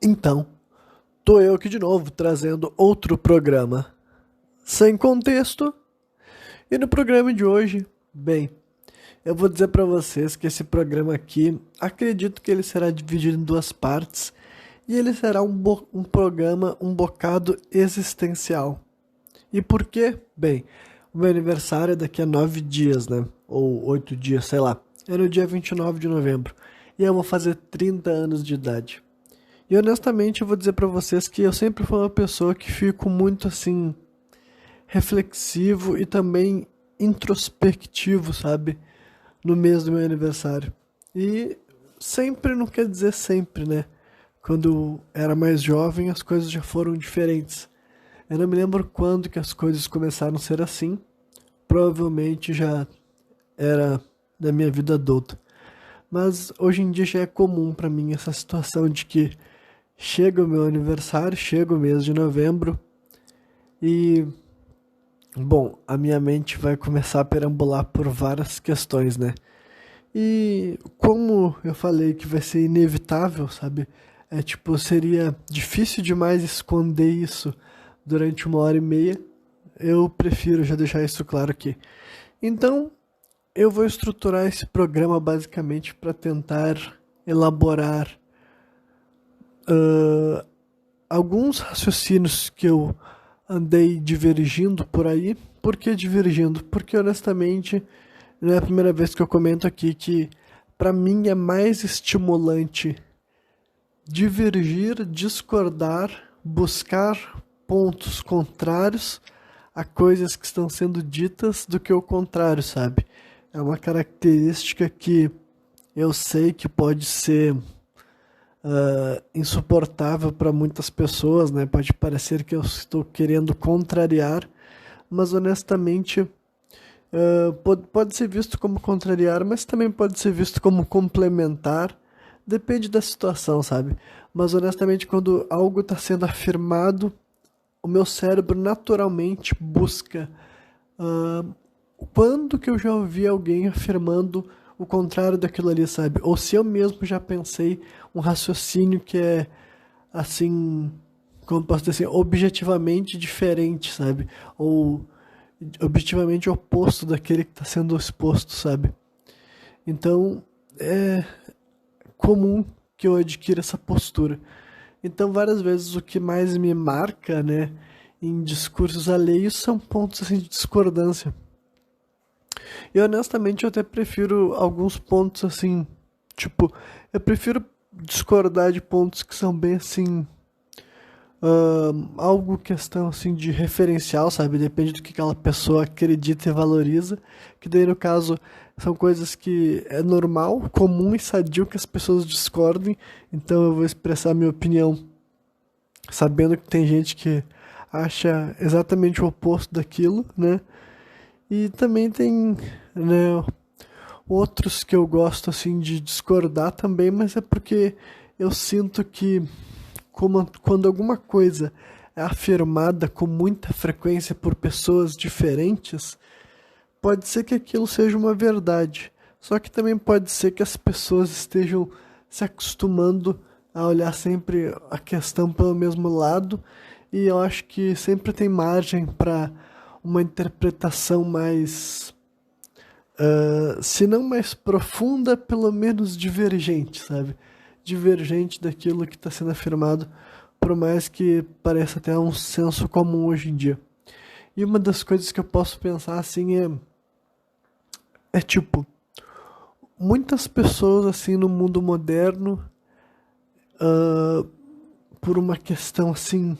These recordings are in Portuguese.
Então, tô eu aqui de novo trazendo outro programa sem contexto. E no programa de hoje, bem, eu vou dizer pra vocês que esse programa aqui, acredito que ele será dividido em duas partes e ele será um programa um bocado existencial. E por quê? Bem, o meu aniversário é daqui a 9 dias, né? Ou 8 dias, sei lá. É no dia 29 de novembro. E eu vou fazer 30 anos de idade. E honestamente eu vou dizer pra vocês que eu sempre fui uma pessoa que fico muito assim reflexivo e também introspectivo, sabe? No mês do meu aniversário. E sempre não quer dizer sempre, né? Quando era mais jovem as coisas já foram diferentes. Eu não me lembro quando que as coisas começaram a ser assim. Provavelmente já era da minha vida adulta. Mas hoje em dia já é comum pra mim essa situação de que chega o meu aniversário, chega o mês de novembro e, bom, a minha mente vai começar a perambular por várias questões, né? E como eu falei que vai ser inevitável, sabe? É tipo, seria difícil demais esconder isso durante 1 hora e meia. Eu prefiro já deixar isso claro aqui. Então, eu vou estruturar esse programa basicamente para tentar elaborar ah, alguns raciocínios que eu andei divergindo por aí. Por que divergindo? Porque honestamente não é a primeira vez que eu comento aqui que para mim é mais estimulante divergir, discordar, buscar pontos contrários a coisas que estão sendo ditas do que o contrário, sabe? É uma característica que eu sei que pode ser insuportável para muitas pessoas, né? Pode parecer que eu estou querendo contrariar, mas honestamente pode ser visto como contrariar, mas também pode ser visto como complementar. Depende da situação, sabe? Mas honestamente, quando algo está sendo afirmado, o meu cérebro naturalmente busca quando que eu já ouvi alguém afirmando o contrário daquilo ali, sabe? Ou se eu mesmo já pensei um raciocínio que é assim, como posso dizer assim, objetivamente diferente, sabe? Ou objetivamente oposto daquele que está sendo exposto, sabe? Então, é comum que eu adquira essa postura. Então, várias vezes o que mais me marca, né, em discursos alheios são pontos assim de discordância. E honestamente eu até prefiro alguns pontos assim, tipo, eu prefiro discordar de pontos que são bem assim, algo questão assim de referencial, sabe? Depende do que aquela pessoa acredita e valoriza. Que daí no caso são coisas que é normal, comum e sadio que as pessoas discordem. Então eu vou expressar minha opinião sabendo que tem gente que acha exatamente o oposto daquilo, né? E também tem, né, outros que eu gosto assim de discordar também, mas é porque eu sinto que quando alguma coisa é afirmada com muita frequência por pessoas diferentes, pode ser que aquilo seja uma verdade. Só que também pode ser que as pessoas estejam se acostumando a olhar sempre a questão pelo mesmo lado, e eu acho que sempre tem margem para uma interpretação mais, se não mais profunda, pelo menos divergente, sabe? Divergente daquilo que está sendo afirmado, por mais que pareça até um senso comum hoje em dia. E uma das coisas que eu posso pensar assim é tipo, muitas pessoas assim no mundo moderno, por uma questão assim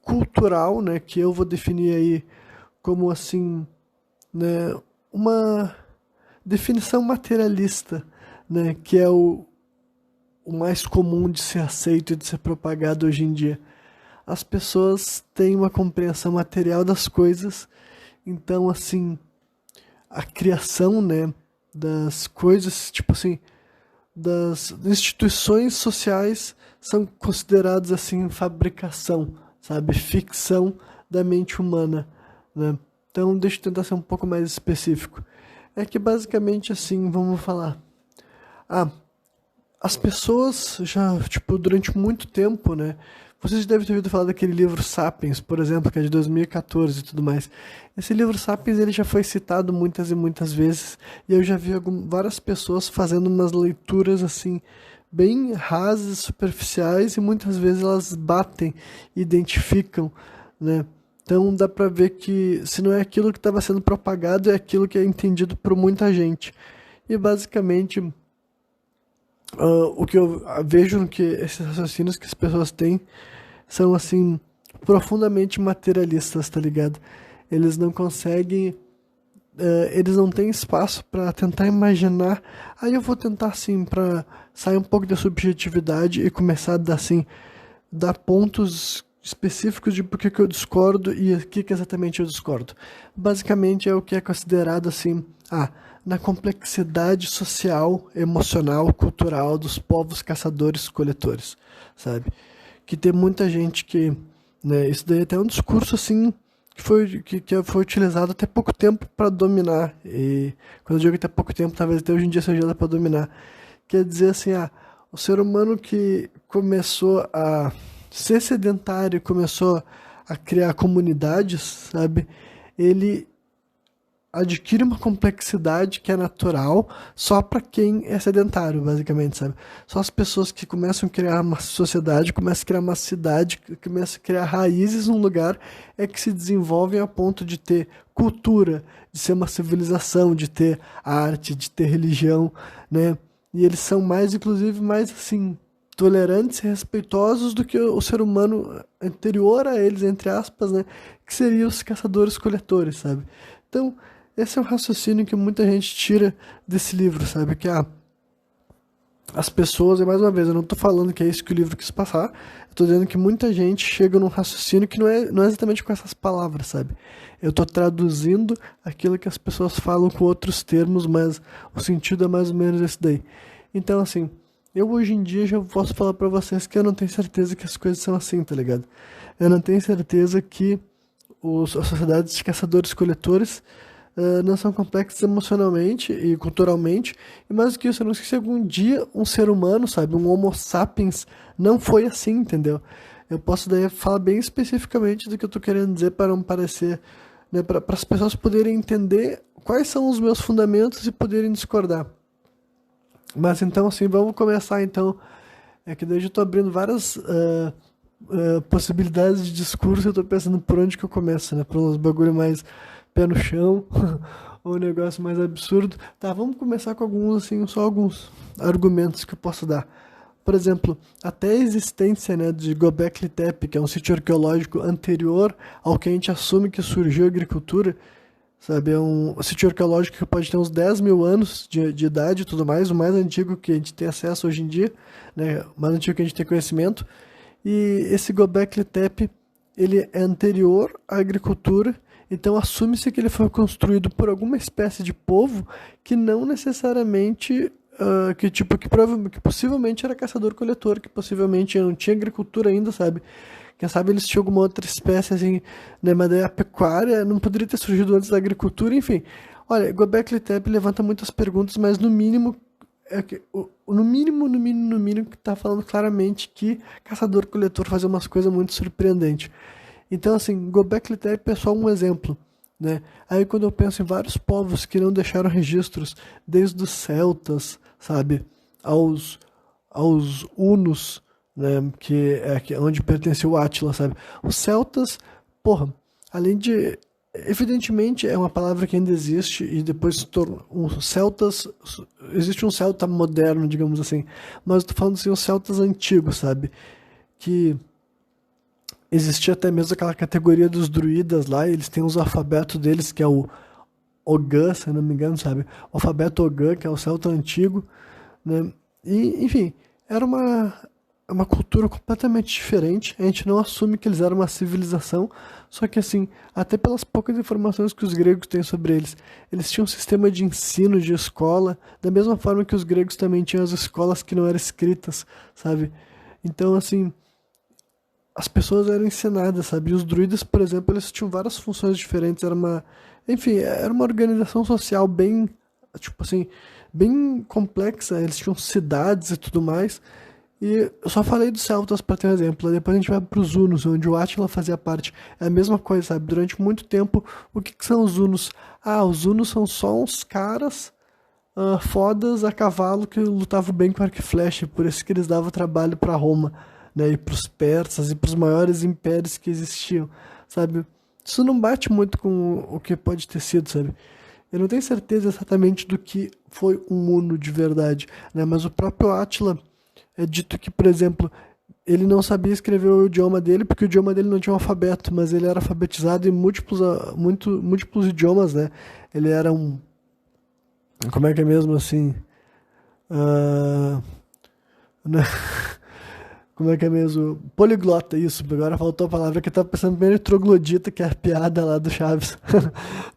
cultural, né, que eu vou definir aí como assim, né, uma definição materialista, né, que é o mais comum de ser aceito e de ser propagado hoje em dia. As pessoas têm uma compreensão material das coisas, então assim, a criação, né, das coisas, tipo assim, das instituições sociais são consideradas assim fabricação, sabe, ficção da mente humana, né? Então, deixa eu tentar ser um pouco mais específico. É que basicamente assim, vamos falar, ah, as pessoas já, tipo, durante muito tempo, né? Vocês devem ter ouvido falar daquele livro Sapiens, por exemplo, que é de 2014 e tudo mais. Esse livro Sapiens, ele já foi citado muitas e muitas vezes, e eu já vi várias pessoas fazendo umas leituras, assim, bem rasas, superficiais, e muitas vezes elas batem, identificam, né? Então dá pra ver que se não é aquilo que estava sendo propagado, é aquilo que é entendido por muita gente. E basicamente o que eu vejo que esses raciocínios que as pessoas têm são assim profundamente materialistas, tá ligado? Eles não conseguem, eles não têm espaço para tentar imaginar. Aí eu vou tentar assim para sair um pouco da subjetividade e começar a dar assim, dar pontos específicos de por que eu discordo e o que exatamente eu discordo. Basicamente é o que é considerado assim, na complexidade social, emocional, cultural dos povos caçadores-coletores, sabe? Que tem muita gente que, né, isso daí é até um discurso assim que foi utilizado até pouco tempo para dominar. E quando eu digo até pouco tempo, talvez até hoje em dia seja para dominar. Quer dizer assim, o ser humano que começou a ser sedentário, começou a criar comunidades, sabe? Ele adquire uma complexidade que é natural só para quem é sedentário, basicamente, sabe? Só as pessoas que começam a criar uma sociedade, começam a criar uma cidade, começam a criar raízes num lugar, é que se desenvolvem a ponto de ter cultura, de ser uma civilização, de ter arte, de ter religião, né? E eles são mais, inclusive, mais assim, tolerantes e respeitosos do que o ser humano anterior a eles, entre aspas, né? Que seriam os caçadores-coletores, sabe? Então, esse é um raciocínio que muita gente tira desse livro, sabe? Que as pessoas, e mais uma vez, eu não estou falando que é isso que o livro quis passar, eu estou dizendo que muita gente chega num raciocínio que não é exatamente com essas palavras, sabe? Eu estou traduzindo aquilo que as pessoas falam com outros termos, mas o sentido é mais ou menos esse daí. Então, assim, eu hoje em dia já posso falar para vocês que eu não tenho certeza que as coisas são assim, tá ligado? Eu não tenho certeza que as sociedades de caçadores-coletores não são complexos emocionalmente e culturalmente, e mais do que isso, eu não sei se algum dia um ser humano, sabe, um Homo sapiens, não foi assim, entendeu? Eu posso daí falar bem especificamente do que eu tô querendo dizer para não parecer, né, para as pessoas poderem entender quais são os meus fundamentos e poderem discordar. Mas então, assim, vamos começar então. É que daí eu já tô abrindo várias possibilidades de discurso, eu tô pensando por onde que eu começo, né? Por uns bagulho mais pé no chão, ou um negócio mais absurdo. Tá, vamos começar com alguns, assim, só alguns argumentos que eu posso dar. Por exemplo, até a existência, né, de Göbekli Tepe, que é um sítio arqueológico anterior ao que a gente assume que surgiu a agricultura, sabe? É um sítio arqueológico que pode ter uns 10 mil anos de idade e tudo mais, o mais antigo que a gente tem acesso hoje em dia, né, o mais antigo que a gente tem conhecimento. E esse Göbekli Tepe, ele é anterior à agricultura, então assume-se que ele foi construído por alguma espécie de povo que não necessariamente que possivelmente era caçador-coletor, que possivelmente não tinha agricultura ainda, sabe? Quem sabe eles tinham alguma outra espécie assim, né? Mas daí a pecuária não poderia ter surgido antes da agricultura, enfim. Olha, Göbekli Tepe levanta muitas perguntas, mas no mínimo no mínimo, que tá falando claramente que caçador-coletor fazia umas coisas muito surpreendentes. Então, assim, Göbekli Tepe é só um exemplo, né? Aí quando eu penso em vários povos que não deixaram registros, desde os celtas, sabe, aos hunos, né, que é onde pertenceu o Átila, sabe? Os celtas, porra, além de evidentemente é uma palavra que ainda existe e depois se tornou os celtas, existe um celta moderno, digamos assim, mas eu tô falando assim, os celtas antigos, sabe? Que existia até mesmo aquela categoria dos druidas lá, eles têm os alfabetos deles, que é o Ogã, se eu não me engano, sabe? O alfabeto Ogã, que é o celta antigo, né? E, enfim, era uma cultura completamente diferente. A gente não assume que eles eram uma civilização, só que assim, até pelas poucas informações que os gregos têm sobre eles, eles tinham um sistema de ensino, de escola, da mesma forma que os gregos também tinham as escolas que não eram escritas, sabe? Então, assim, as pessoas eram ensinadas, sabe? E os druidas, por exemplo, eles tinham várias funções diferentes, enfim, era uma organização social bem tipo assim, bem complexa. Eles tinham cidades e tudo mais. E eu só falei dos celtas para ter um exemplo. Depois a gente vai para os hunos, onde o Átila fazia parte. É a mesma coisa, sabe? Durante muito tempo, o que, que são os hunos? Ah, os hunos são só uns caras fodas a cavalo que lutavam bem com arco e flecha. Por isso que eles davam trabalho para Roma, né? E para os persas e para os maiores impérios que existiam, sabe? Isso não bate muito com o que pode ter sido, sabe? Eu não tenho certeza exatamente do que foi um huno de verdade, né? Mas o próprio Átila é dito que, por exemplo, ele não sabia escrever o idioma dele porque o idioma dele não tinha um alfabeto, mas ele era alfabetizado em múltiplos idiomas, né? Ele era um, como é que é mesmo assim? Ah, né? Como é que é mesmo? Poliglota, isso. Agora faltou a palavra que eu tava pensando primeiro em troglodita, que é a piada lá do Chaves.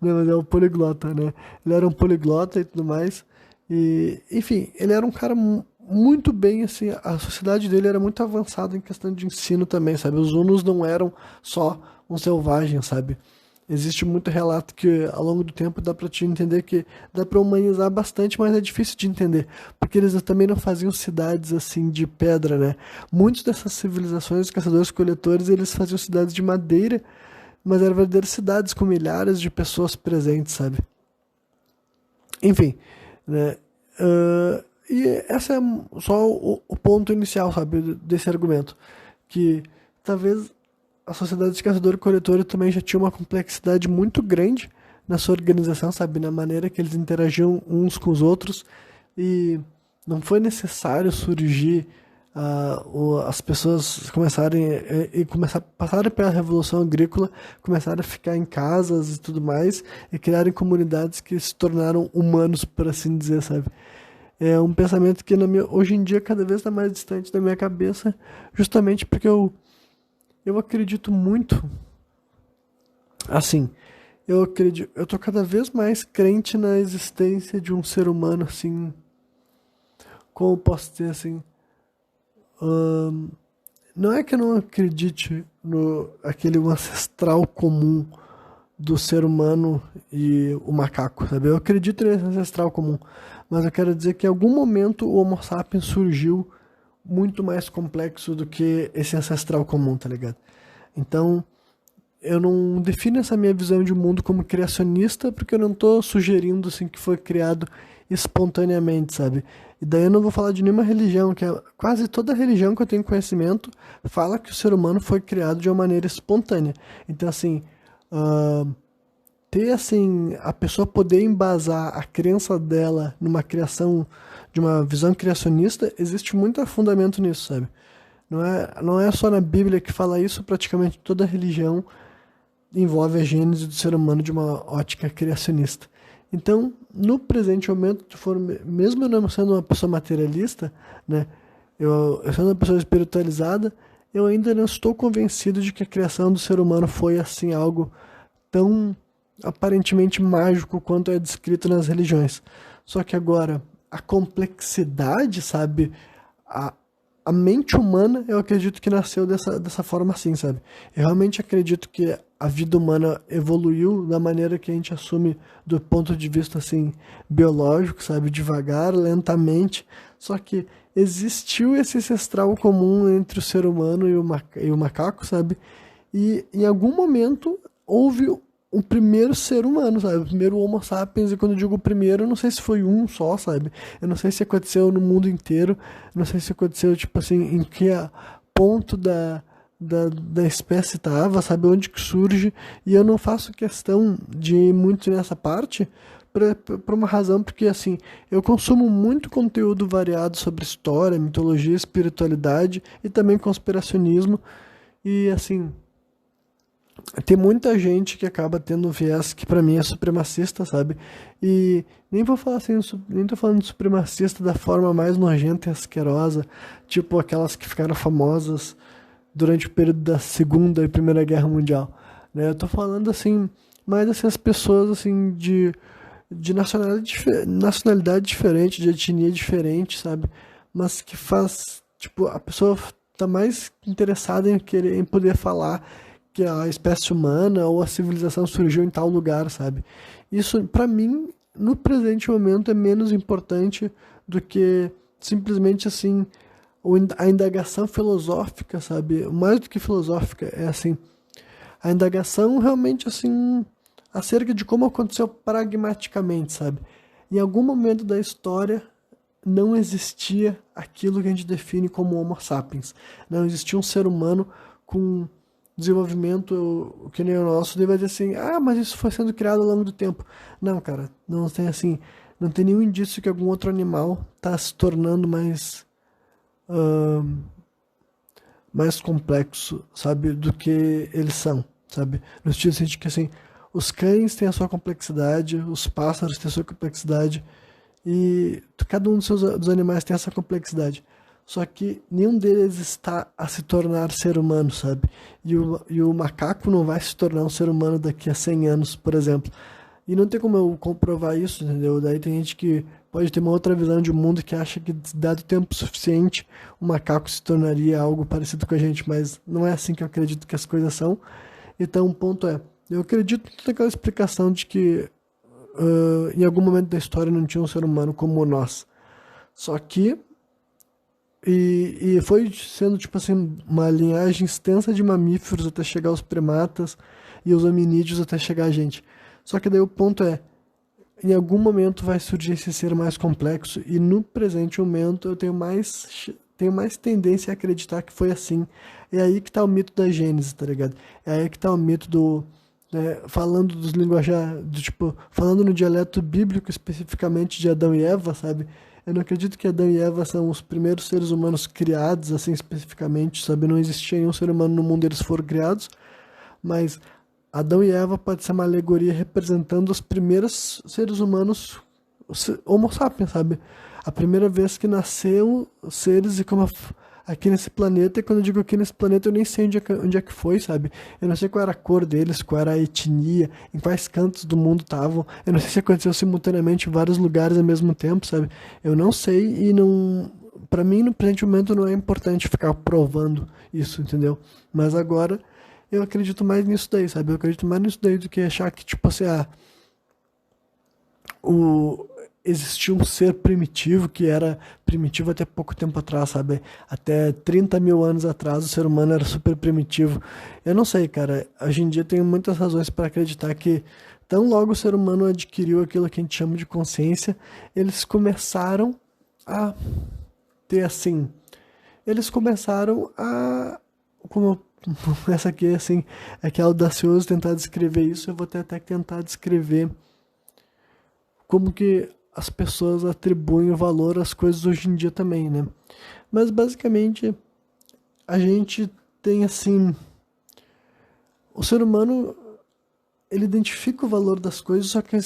Não, mas é o poliglota, né? Ele era um poliglota e tudo mais. E, enfim, ele era um cara muito bem, assim, a sociedade dele era muito avançada em questão de ensino também, sabe? Os hunos não eram só um selvagem, sabe? Existe muito relato que ao longo do tempo dá pra te entender que dá pra humanizar bastante, mas é difícil de entender, porque eles também não faziam cidades assim de pedra, né? Muitas dessas civilizações, caçadores-coletores, eles faziam cidades de madeira, mas eram verdadeiras cidades com milhares de pessoas presentes, sabe? Enfim, né? E essa é só o ponto inicial, sabe, desse argumento, que talvez a sociedade de caçador-coletor também já tinha uma complexidade muito grande na sua organização, sabe, na maneira que eles interagiam uns com os outros, e não foi necessário surgir as pessoas começarem e começar passarem pela revolução agrícola, começaram a ficar em casas e tudo mais e criarem comunidades que se tornaram humanos, por assim dizer, sabe? É um pensamento que hoje em dia cada vez está mais distante da minha cabeça, justamente porque eu acredito muito, assim, eu tô cada vez mais crente na existência de um ser humano, assim, como eu posso dizer, assim, ahn, não é que eu não acredite no aquele ancestral comum do ser humano e o macaco, sabe? Eu acredito nesse ancestral comum, mas eu quero dizer que em algum momento o Homo sapiens surgiu muito mais complexo do que esse ancestral comum, tá ligado? Então, eu não defino essa minha visão de mundo como criacionista, porque eu não tô sugerindo assim que foi criado espontaneamente, sabe? E daí eu não vou falar de nenhuma religião, que quase toda religião que eu tenho conhecimento fala que o ser humano foi criado de uma maneira espontânea. Então, assim, ah, ter assim a pessoa poder embasar a crença dela numa criação de uma visão criacionista, existe muito fundamento nisso, sabe? Não é só na Bíblia que fala isso, praticamente toda religião envolve a gênese do ser humano de uma ótica criacionista. Então, no presente momento, mesmo eu não sendo uma pessoa materialista, né, eu sendo uma pessoa espiritualizada, eu ainda não estou convencido de que a criação do ser humano foi assim algo tão aparentemente mágico quanto é descrito nas religiões. Só que agora, a complexidade, sabe? A, a mente humana, eu acredito que nasceu dessa forma assim, sabe? Eu realmente acredito que a vida humana evoluiu da maneira que a gente assume do ponto de vista, assim, biológico, sabe? Devagar, lentamente. Só que existiu esse ancestral comum entre o ser humano e o macaco, sabe? E em algum momento houve o primeiro ser humano, sabe? O primeiro Homo sapiens, e quando eu digo o primeiro, eu não sei se foi um só, sabe? Eu não sei se aconteceu no mundo inteiro, eu não sei se aconteceu, tipo assim, em que ponto da espécie estava, sabe? Onde que surge, e eu não faço questão de ir muito nessa parte, por uma razão, porque assim, eu consumo muito conteúdo variado sobre história, mitologia, espiritualidade e também conspiracionismo, e assim, tem muita gente que acaba tendo um viés que pra mim é supremacista, sabe? E nem vou falar assim, nem tô falando de supremacista da forma mais nojenta e asquerosa, tipo aquelas que ficaram famosas durante o período da Segunda e Primeira Guerra Mundial, né? Eu tô falando assim, mais assim, as pessoas assim de nacionalidade diferente, de etnia diferente, sabe? Mas que faz, tipo, a pessoa tá mais interessada em querer, em poder falar que a espécie humana ou a civilização surgiu em tal lugar, sabe? Isso, pra mim, no presente momento é menos importante do que simplesmente assim a indagação filosófica, sabe? Mais do que filosófica, é assim, a indagação realmente assim acerca de como aconteceu pragmaticamente, sabe? Em algum momento da história não existia aquilo que a gente define como Homo sapiens. Não existia um ser humano com desenvolvimento que nem o nosso, daí vai dizer assim, ah, mas isso foi sendo criado ao longo do tempo. Não, cara, não tem assim, não tem nenhum indício que algum outro animal está se tornando ahn, mais complexo, sabe, do que eles são, sabe? No sentido assim, de que assim, os cães têm a sua complexidade, os pássaros têm a sua complexidade, e cada um dos animais tem essa complexidade. Só que nenhum deles está a se tornar ser humano, sabe? E o macaco não vai se tornar um ser humano daqui a 100 anos, por exemplo. E não tem como eu comprovar isso, entendeu? Daí tem gente que pode ter uma outra visão de mundo que acha que, dado tempo suficiente, o macaco se tornaria algo parecido com a gente, mas não é assim que eu acredito que as coisas são. Então, o ponto é, eu acredito naquela explicação de que em algum momento da história não tinha um ser humano como nós. Só que e foi sendo, tipo assim, uma linhagem extensa de mamíferos até chegar aos primatas e os hominídeos até chegar a gente. Só que daí o ponto é, em algum momento vai surgir esse ser mais complexo e no presente momento eu tenho mais tendência a acreditar que foi assim. É aí que tá o mito da Gênese, tá ligado? É aí que tá o mito do falando dos linguajar, do tipo, falando no dialeto bíblico especificamente de Adão e Eva, sabe? Eu não acredito que Adão e Eva são os primeiros seres humanos criados, assim, especificamente, sabe? Não existia nenhum ser humano no mundo, eles foram criados, mas Adão e Eva pode ser uma alegoria representando os primeiros seres humanos, Homo sapiens, sabe? A primeira vez que nasceu os seres e aqui nesse planeta, e quando eu digo aqui nesse planeta, eu nem sei onde é que foi, sabe? Eu não sei qual era a cor deles, qual era a etnia, em quais cantos do mundo estavam. Eu não sei se aconteceu simultaneamente em vários lugares ao mesmo tempo, sabe? Eu não sei e não. Pra mim, no presente momento, não é importante ficar provando isso, entendeu? Mas agora, eu acredito mais nisso daí, sabe? Eu acredito mais nisso daí do que achar que, tipo assim, o existia um ser primitivo que era primitivo até pouco tempo atrás, sabe? Até 30 mil anos atrás o ser humano era super primitivo. Eu não sei, cara. Hoje em dia tenho muitas razões para acreditar que tão logo o ser humano adquiriu aquilo que a gente chama de consciência, eles começaram a ter assim. Eles começaram a. Como essa aqui, assim, é que é audacioso tentar descrever isso, eu vou até tentar descrever como que as pessoas atribuem valor às coisas hoje em dia também, né? Mas basicamente a gente tem assim, o ser humano ele identifica o valor das coisas, só que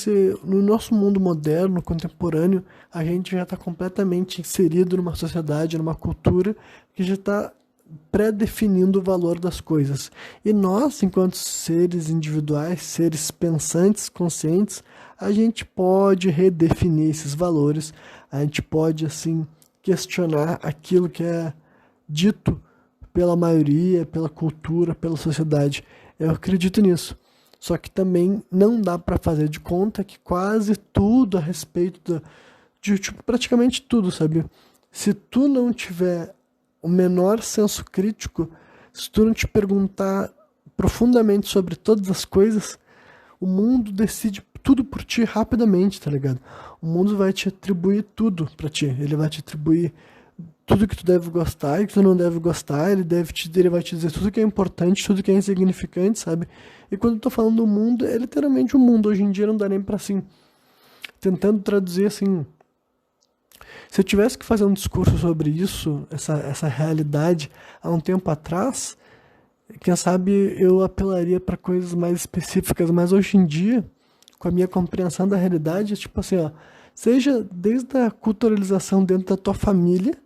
no nosso mundo moderno, contemporâneo, a gente já está completamente inserido numa sociedade, numa cultura que já está pré-definindo o valor das coisas. E nós, enquanto seres individuais, seres pensantes, conscientes, a gente pode redefinir esses valores, a gente pode, assim, questionar aquilo que é dito pela maioria, pela cultura, pela sociedade. Eu acredito nisso. Só que também não dá para fazer de conta que quase tudo a respeito de tipo, praticamente tudo, sabe? Se tu não tiver o menor senso crítico, se tu não te perguntar profundamente sobre todas as coisas, o mundo decide tudo por ti rapidamente, tá ligado? O mundo vai te atribuir tudo pra ti. Ele vai te atribuir tudo que tu deve gostar e que tu não deve gostar. Ele vai te dizer tudo que é importante, tudo que é insignificante, sabe? E quando eu tô falando do mundo, é literalmente o mundo. Hoje em dia não dá nem pra, assim, tentando traduzir, assim, se eu tivesse que fazer um discurso sobre isso, essa realidade, há um tempo atrás, quem sabe eu apelaria para coisas mais específicas, mas hoje em dia, com a minha compreensão da realidade, é tipo assim, ó, seja desde a culturalização dentro da tua família,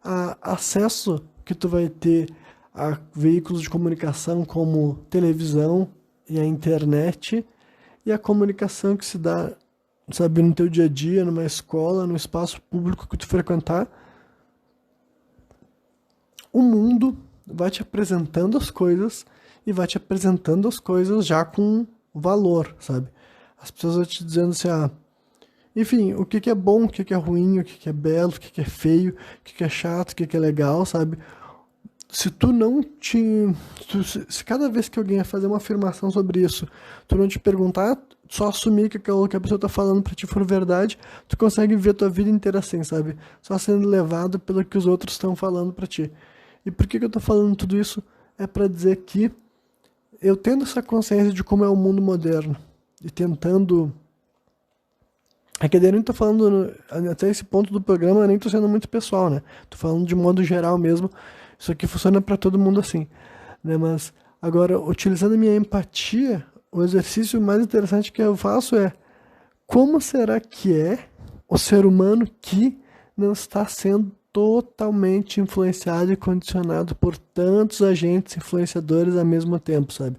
a acesso que tu vai ter a veículos de comunicação como televisão e a internet, e a comunicação que se dá, sabe, no teu dia a dia, numa escola, no espaço público que tu frequentar, o mundo vai te apresentando as coisas e vai te apresentando as coisas já com valor, sabe? As pessoas vão te dizendo assim, Enfim, o que que é bom, o que que é ruim, o que que é belo, o que que é feio, o que que é chato, o que que é legal, sabe? Se tu não te. Se cada vez que alguém ia fazer uma afirmação sobre isso, tu não te perguntar, só assumir que aquilo que a pessoa tá falando pra ti for verdade, tu consegue ver tua vida inteira assim, sabe? Só sendo levado pelo que os outros estão falando pra ti. E por que que eu tô falando tudo isso? É pra dizer que eu tendo essa consciência de como é o mundo moderno e tentando. É que daí eu nem tô falando, até esse ponto do programa, eu nem tô sendo muito pessoal, né? Tô falando de modo geral mesmo. Isso aqui funciona pra todo mundo assim, né? Mas agora, utilizando a minha empatia, o exercício mais interessante que eu faço é como será que é o ser humano que não está sendo totalmente influenciado e condicionado por tantos agentes influenciadores ao mesmo tempo, sabe?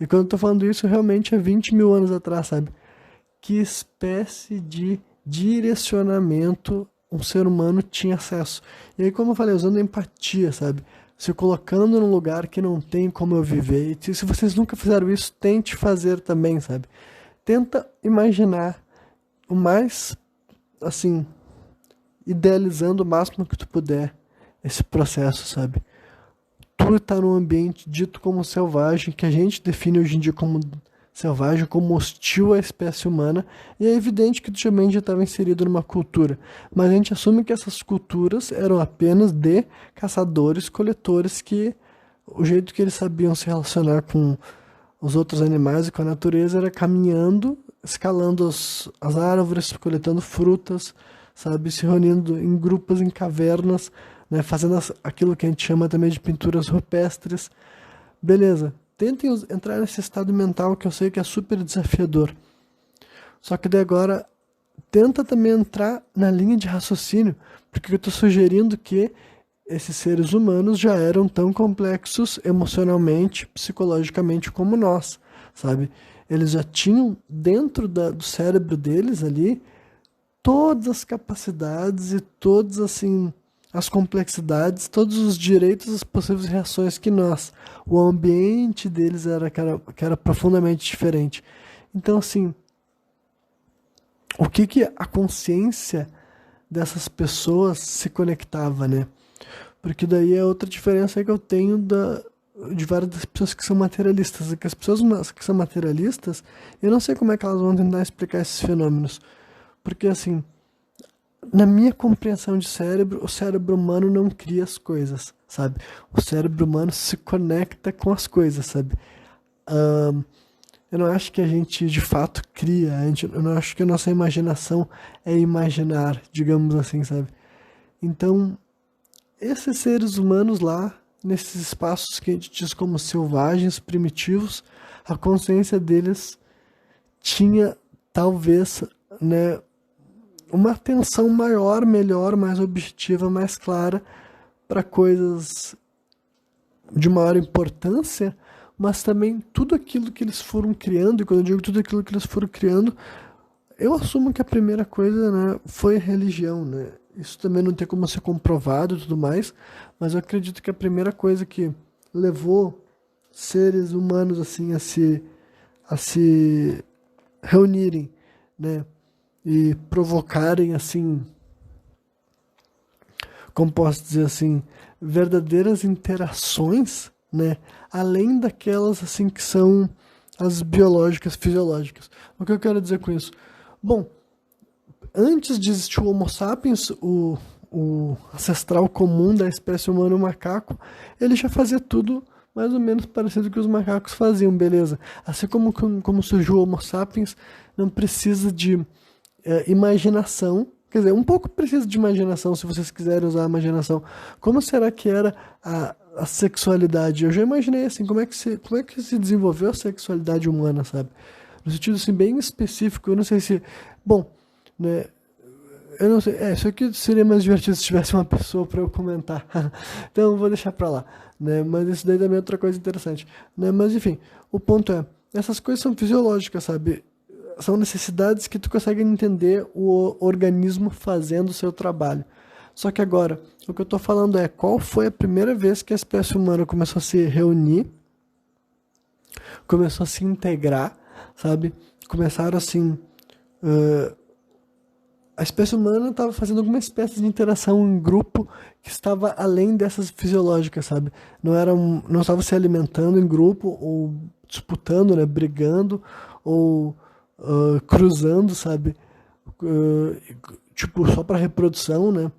E quando eu tô falando isso, realmente é 20 mil anos atrás, sabe? Que espécie de direcionamento um ser humano tinha acesso. E aí, como eu falei, usando empatia, sabe? Se colocando num lugar que não tem como eu viver. E se vocês nunca fizeram isso, tente fazer também, sabe? Tenta imaginar o mais, assim, idealizando o máximo que tu puder esse processo, sabe? Tu tá num ambiente dito como selvagem, que a gente define hoje em dia como selvagem, como hostil à espécie humana, e é evidente que tu também já estava inserido numa cultura, mas a gente assume que essas culturas eram apenas de caçadores-coletores, que o jeito que eles sabiam se relacionar com os outros animais e com a natureza era caminhando, escalando as árvores, coletando frutas, sabe, se reunindo em grupos, em cavernas, né, fazendo aquilo que a gente chama também de pinturas rupestres. Beleza, tentem entrar nesse estado mental que eu sei que é super desafiador. Só que daí agora, tenta também entrar na linha de raciocínio, porque eu estou sugerindo que esses seres humanos já eram tão complexos emocionalmente, psicologicamente como nós, sabe? Eles já tinham dentro do cérebro deles ali todas as capacidades e todas assim as complexidades, todos os direitos, as possíveis reações que nós. O ambiente deles que era profundamente diferente. Então, assim, o que que a consciência dessas pessoas se conectava, né? Porque daí é outra diferença que eu tenho de várias das pessoas que são materialistas. É que as pessoas que são materialistas, eu não sei como é que elas vão tentar explicar esses fenômenos. Porque, assim, na minha compreensão de cérebro, o cérebro humano não cria as coisas, sabe? O cérebro humano se conecta com as coisas, sabe? Eu não acho que a gente de fato cria, eu não acho que a nossa imaginação é imaginar, digamos assim, sabe? Então, esses seres humanos lá, nesses espaços que a gente diz como selvagens, primitivos, a consciência deles tinha talvez, né, uma atenção maior, melhor, mais objetiva, mais clara para coisas de maior importância, mas também tudo aquilo que eles foram criando, e quando eu digo tudo aquilo que eles foram criando, eu assumo que a primeira coisa, né, foi a religião, né? Isso também não tem como ser comprovado e tudo mais, mas eu acredito que a primeira coisa que levou seres humanos assim a se reunirem, né, e provocarem assim, como posso dizer assim, verdadeiras interações, né, além daquelas assim que são as biológicas, fisiológicas. O que eu quero dizer com isso? Bom, antes de existir o Homo sapiens, o ancestral comum da espécie humana, o macaco, ele já fazia tudo mais ou menos parecido com o que os macacos faziam, beleza? Assim como surgiu o Homo sapiens, não precisa de imaginação, quer dizer, um pouco precisa de imaginação, se vocês quiserem usar a imaginação. Como será que era a sexualidade? Eu já imaginei assim, como é que se desenvolveu a sexualidade humana, sabe? No sentido assim, bem específico, eu não sei se... Bom, né, eu não sei, isso aqui seria mais divertido se tivesse uma pessoa para eu comentar. Então eu vou deixar para lá, né? Mas isso daí também é outra coisa interessante, né? Mas enfim, o ponto é, essas coisas são fisiológicas, sabe? São necessidades que tu consegue entender o organismo fazendo o seu trabalho. Só que agora, o que eu tô falando é qual foi a primeira vez que a espécie humana começou a se reunir, começou a se integrar, sabe? Começaram assim, a espécie humana estava fazendo alguma espécie de interação em grupo que estava além dessas fisiológicas, sabe? Não estava se alimentando em grupo ou disputando, né, brigando ou cruzando, sabe? Tipo, só para reprodução, né?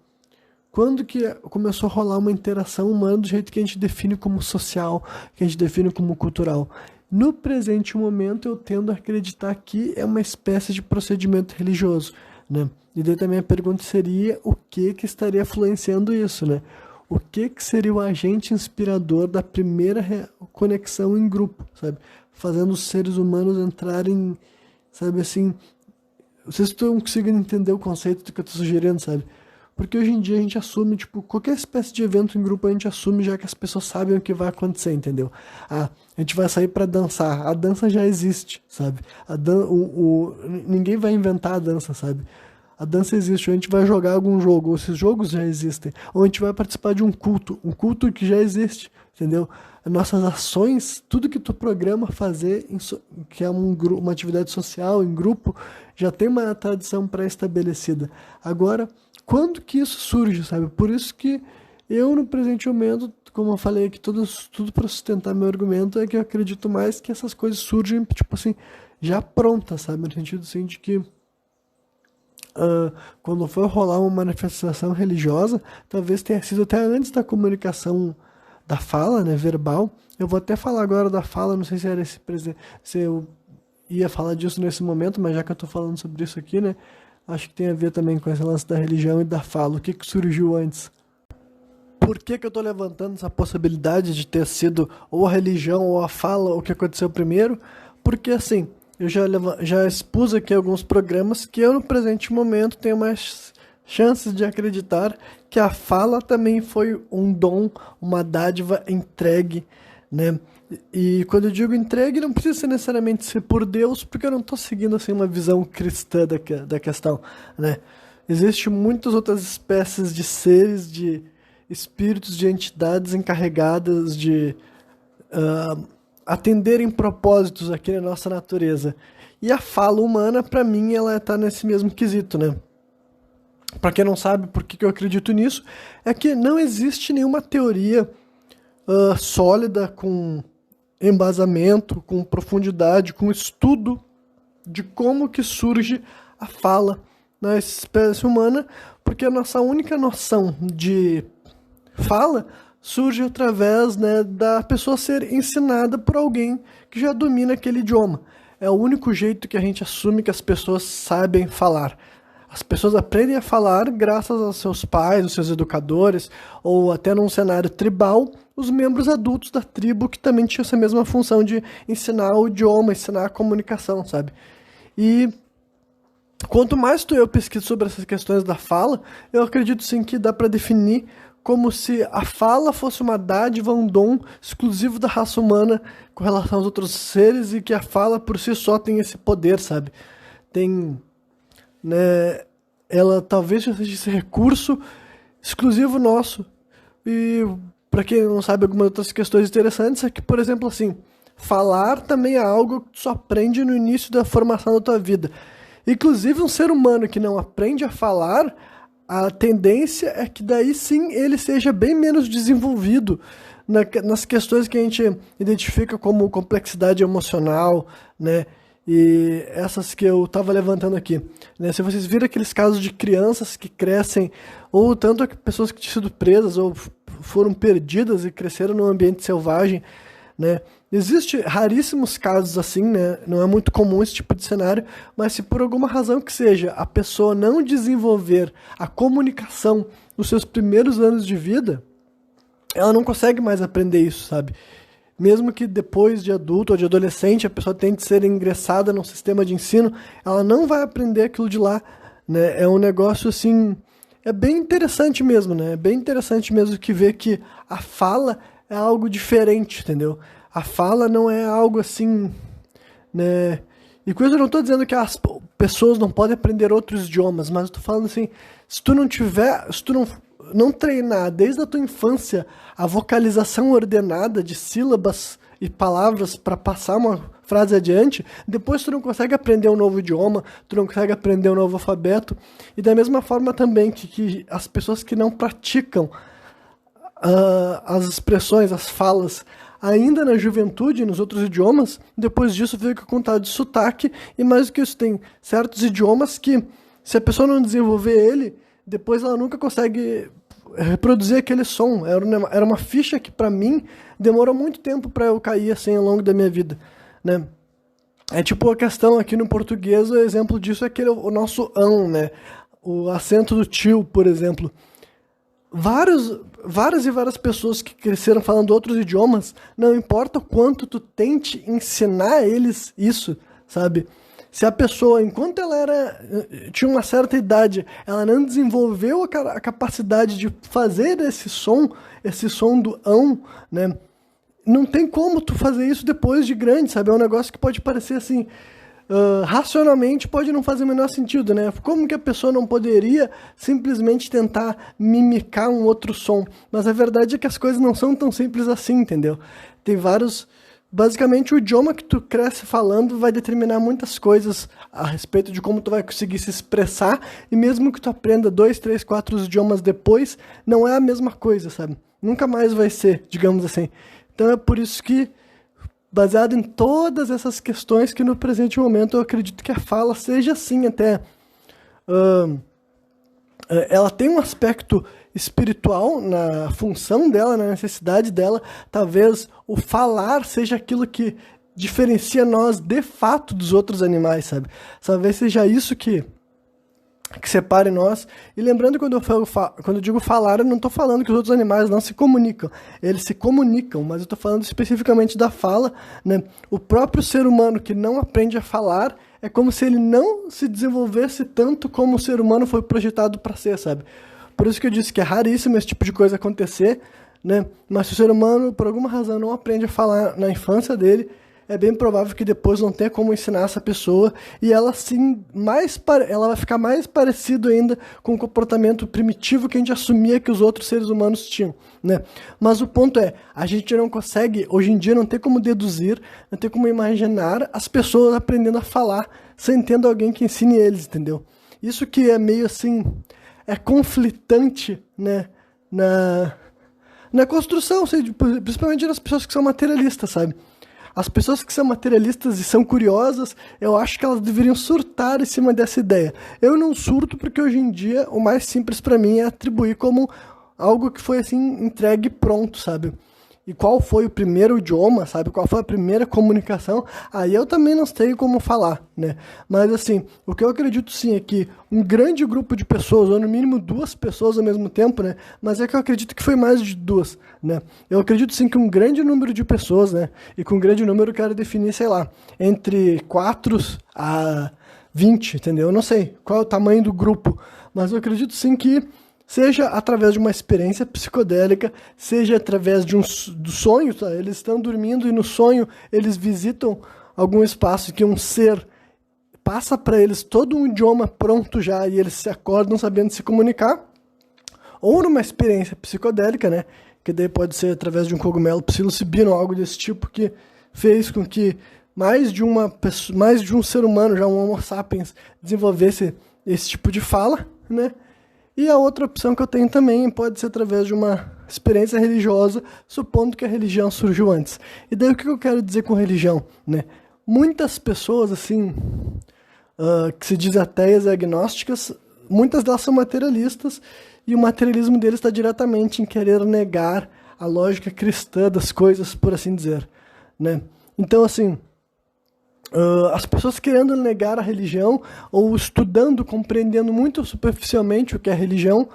Quando que começou a rolar uma interação humana do jeito que a gente define como social, que a gente define como cultural? No presente momento, eu tendo a acreditar que é uma espécie de procedimento religioso, né? E daí também a pergunta seria o que estaria influenciando isso, né? O que seria o agente inspirador da primeira conexão em grupo, sabe? Fazendo os seres humanos entrarem, sabe assim... Vocês estão conseguindo entender o conceito do que eu estou sugerindo, sabe? Porque hoje em dia a gente assume, tipo, qualquer espécie de evento em grupo a gente assume já que as pessoas sabem o que vai acontecer, entendeu? Ah, a gente vai sair pra dançar. A dança já existe, sabe? Ninguém vai inventar a dança, sabe? A dança existe. Ou a gente vai jogar algum jogo, ou esses jogos já existem. Ou a gente vai participar de um culto que já existe, entendeu? Nossas ações, tudo que tu programa fazer, que é uma atividade social em grupo, já tem uma tradição pré-estabelecida. Agora, quando que isso surge, sabe? Por isso que eu, no presente momento, como eu falei aqui, tudo para sustentar meu argumento, é que eu acredito mais que essas coisas surgem, tipo assim, já prontas, sabe? No sentido assim de que quando for rolar uma manifestação religiosa, talvez tenha sido até antes da comunicação da fala, né, verbal. Eu vou até falar agora da fala, não sei se era se eu ia falar disso nesse momento, mas já que eu tô falando sobre isso aqui, né, acho que tem a ver também com esse lance da religião e da fala. O que surgiu antes? Por que eu tô levantando essa possibilidade de ter sido ou a religião ou a fala o que aconteceu primeiro? Porque assim, eu já expus aqui alguns programas que eu no presente momento tenho mais chances de acreditar que a fala também foi um dom, uma dádiva entregue, né? E quando eu digo entregue, não precisa necessariamente ser por Deus, porque eu não estou seguindo assim uma visão cristã da questão, né? Existem muitas outras espécies de seres, de espíritos, de entidades encarregadas de atenderem propósitos aqui na nossa natureza. E a fala humana, para mim, ela está nesse mesmo quesito, né? Para quem não sabe por que eu acredito nisso, é que não existe nenhuma teoria sólida, com embasamento, com profundidade, com estudo de como que surge a fala na espécie humana, porque a nossa única noção de fala surge através, né, da pessoa ser ensinada por alguém que já domina aquele idioma. É o único jeito que a gente assume que as pessoas sabem falar. As pessoas aprendem a falar graças aos seus pais, aos seus educadores, ou até num cenário tribal, os membros adultos da tribo que também tinham essa mesma função de ensinar o idioma, ensinar a comunicação, sabe? E quanto mais eu pesquiso sobre essas questões da fala, eu acredito sim que dá para definir como se a fala fosse uma dádiva, um dom exclusivo da raça humana com relação aos outros seres, e que a fala por si só tem esse poder, sabe? Tem, né, ela talvez seja esse recurso exclusivo nosso. E para quem não sabe, algumas outras questões interessantes é que, por exemplo, assim, falar também é algo que tu só aprende no início da formação da tua vida. Inclusive, um ser humano que não aprende a falar, a tendência é que daí sim ele seja bem menos desenvolvido nas questões que a gente identifica como complexidade emocional, né? E essas que eu estava levantando aqui, né? Se vocês viram aqueles casos de crianças que crescem, ou tanto pessoas que tinham sido presas ou foram perdidas e cresceram num ambiente selvagem, né? Existem raríssimos casos assim, né? Não é muito comum esse tipo de cenário, mas se por alguma razão que seja a pessoa não desenvolver a comunicação nos seus primeiros anos de vida, ela não consegue mais aprender isso, sabe? Mesmo que depois de adulto ou de adolescente a pessoa tente ser ingressada num sistema de ensino, ela não vai aprender aquilo de lá, né? É um negócio assim, é bem interessante mesmo, né? É bem interessante mesmo que ver que a fala é algo diferente, entendeu? A fala não é algo assim, né? E com isso eu não estou dizendo que as pessoas não podem aprender outros idiomas, mas eu tô falando assim, se tu não treinar desde a tua infância a vocalização ordenada de sílabas e palavras para passar uma frase adiante, depois tu não consegue aprender um novo idioma, tu não consegue aprender um novo alfabeto. E da mesma forma também que as pessoas que não praticam as expressões, as falas, ainda na juventude, nos outros idiomas, depois disso fica com tal de sotaque, e mais do que isso, tem certos idiomas que, se a pessoa não desenvolver ele, depois ela nunca consegue reproduzir aquele som. Era uma ficha que, para mim, demorou muito tempo para eu cair assim ao longo da minha vida, né? É tipo a questão aqui no português, o exemplo disso é o nosso ão, né? O acento do tio, por exemplo. Várias pessoas que cresceram falando outros idiomas, não importa o quanto tu tente ensinar eles isso, sabe? Se a pessoa, enquanto ela tinha uma certa idade, ela não desenvolveu a capacidade de fazer esse som do ão, né? Não tem como tu fazer isso depois de grande, sabe? É um negócio que pode parecer assim, racionalmente pode não fazer o menor sentido, né? Como que a pessoa não poderia simplesmente tentar mimicar um outro som? Mas a verdade é que as coisas não são tão simples assim, entendeu? Tem vários... Basicamente, o idioma que tu cresce falando vai determinar muitas coisas a respeito de como tu vai conseguir se expressar, e mesmo que tu aprenda 2, 3, 4 idiomas depois, não é a mesma coisa, sabe? Nunca mais vai ser, digamos assim. Então é por isso que, baseado em todas essas questões, que no presente momento eu acredito que a fala seja assim até... ela tem um aspecto espiritual na função dela, na necessidade dela. Talvez o falar seja aquilo que diferencia nós de fato dos outros animais, sabe? Talvez seja isso que separe nós. E lembrando, quando eu digo falar, eu não estou falando que os outros animais não se comunicam. Eles se comunicam, mas eu estou falando especificamente da fala, né? O próprio ser humano que não aprende a falar é como se ele não se desenvolvesse tanto como o ser humano foi projetado para ser, sabe? Por isso que eu disse que é raríssimo esse tipo de coisa acontecer, né? Mas se o ser humano, por alguma razão, não aprende a falar na infância dele, é bem provável que depois não tenha como ensinar essa pessoa, e ela sim, ela vai ficar mais parecido ainda com o comportamento primitivo que a gente assumia que os outros seres humanos tinham, né? Mas o ponto é, a gente não consegue, hoje em dia, não tem como deduzir, não tem como imaginar as pessoas aprendendo a falar sem tendo alguém que ensine eles, entendeu? Isso que é meio assim... é conflitante, né, na construção, principalmente nas pessoas que são materialistas, sabe? As pessoas que são materialistas e são curiosas, eu acho que elas deveriam surtar em cima dessa ideia. Eu não surto porque hoje em dia o mais simples para mim é atribuir como algo que foi assim entregue pronto, sabe? E qual foi o primeiro idioma, sabe? Qual foi a primeira comunicação? Aí eu também não sei como falar, né? Mas assim, o que eu acredito sim é que um grande grupo de pessoas, ou no mínimo 2 pessoas ao mesmo tempo, né? Mas é que eu acredito que foi mais de 2, né? Eu acredito sim que um grande número de pessoas, né? E com um grande número eu quero definir, sei lá, entre 4 a 20, entendeu? Eu não sei qual é o tamanho do grupo, mas eu acredito sim que seja através de uma experiência psicodélica, seja através do sonho, tá? Eles estão dormindo e no sonho eles visitam algum espaço que um ser passa para eles todo um idioma pronto já e eles se acordam sabendo se comunicar, ou numa experiência psicodélica, né? Que daí pode ser através de um cogumelo psilocibino, algo desse tipo, que fez com que mais de um ser humano, já um Homo sapiens, desenvolvesse esse tipo de fala, né? E a outra opção que eu tenho também pode ser através de uma experiência religiosa, supondo que a religião surgiu antes. E daí o que eu quero dizer com religião, né? Muitas pessoas, assim, que se dizem ateias e agnósticas, muitas delas são materialistas, e o materialismo deles está diretamente em querer negar a lógica cristã das coisas, por assim dizer, né? Então, assim... as pessoas querendo negar a religião ou estudando, compreendendo muito superficialmente o que é religião,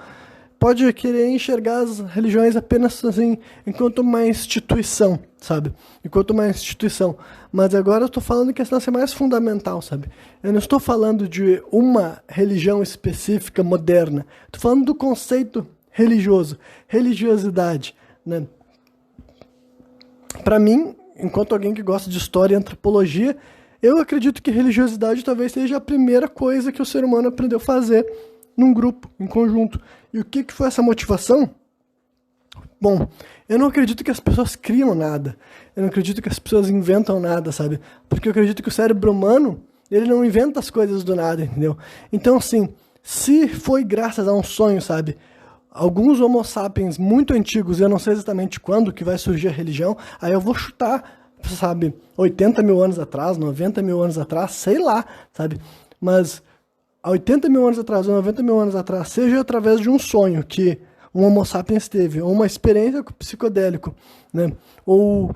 pode querer enxergar as religiões apenas assim, enquanto uma instituição, sabe? Enquanto uma instituição. Mas agora eu estou falando que essa é mais fundamental, sabe? Eu não estou falando de uma religião específica, moderna. Estou falando do conceito religioso, religiosidade, né? Para mim, enquanto alguém que gosta de história e antropologia, eu acredito que religiosidade talvez seja a primeira coisa que o ser humano aprendeu a fazer num grupo, em conjunto. E o que foi essa motivação? Bom, eu não acredito que as pessoas criam nada. Eu não acredito que as pessoas inventam nada, sabe? Porque eu acredito que o cérebro humano, ele não inventa as coisas do nada, entendeu? Então, assim, se foi graças a um sonho, sabe? Alguns homo sapiens muito antigos, eu não sei exatamente quando que vai surgir a religião, aí eu vou chutar, sabe, 80 mil anos atrás, 90 mil anos atrás, sei lá, sabe? Mas há 80 mil anos atrás ou 90 mil anos atrás, seja através de um sonho que um homo sapiens teve, ou uma experiência psicodélica, né? Ou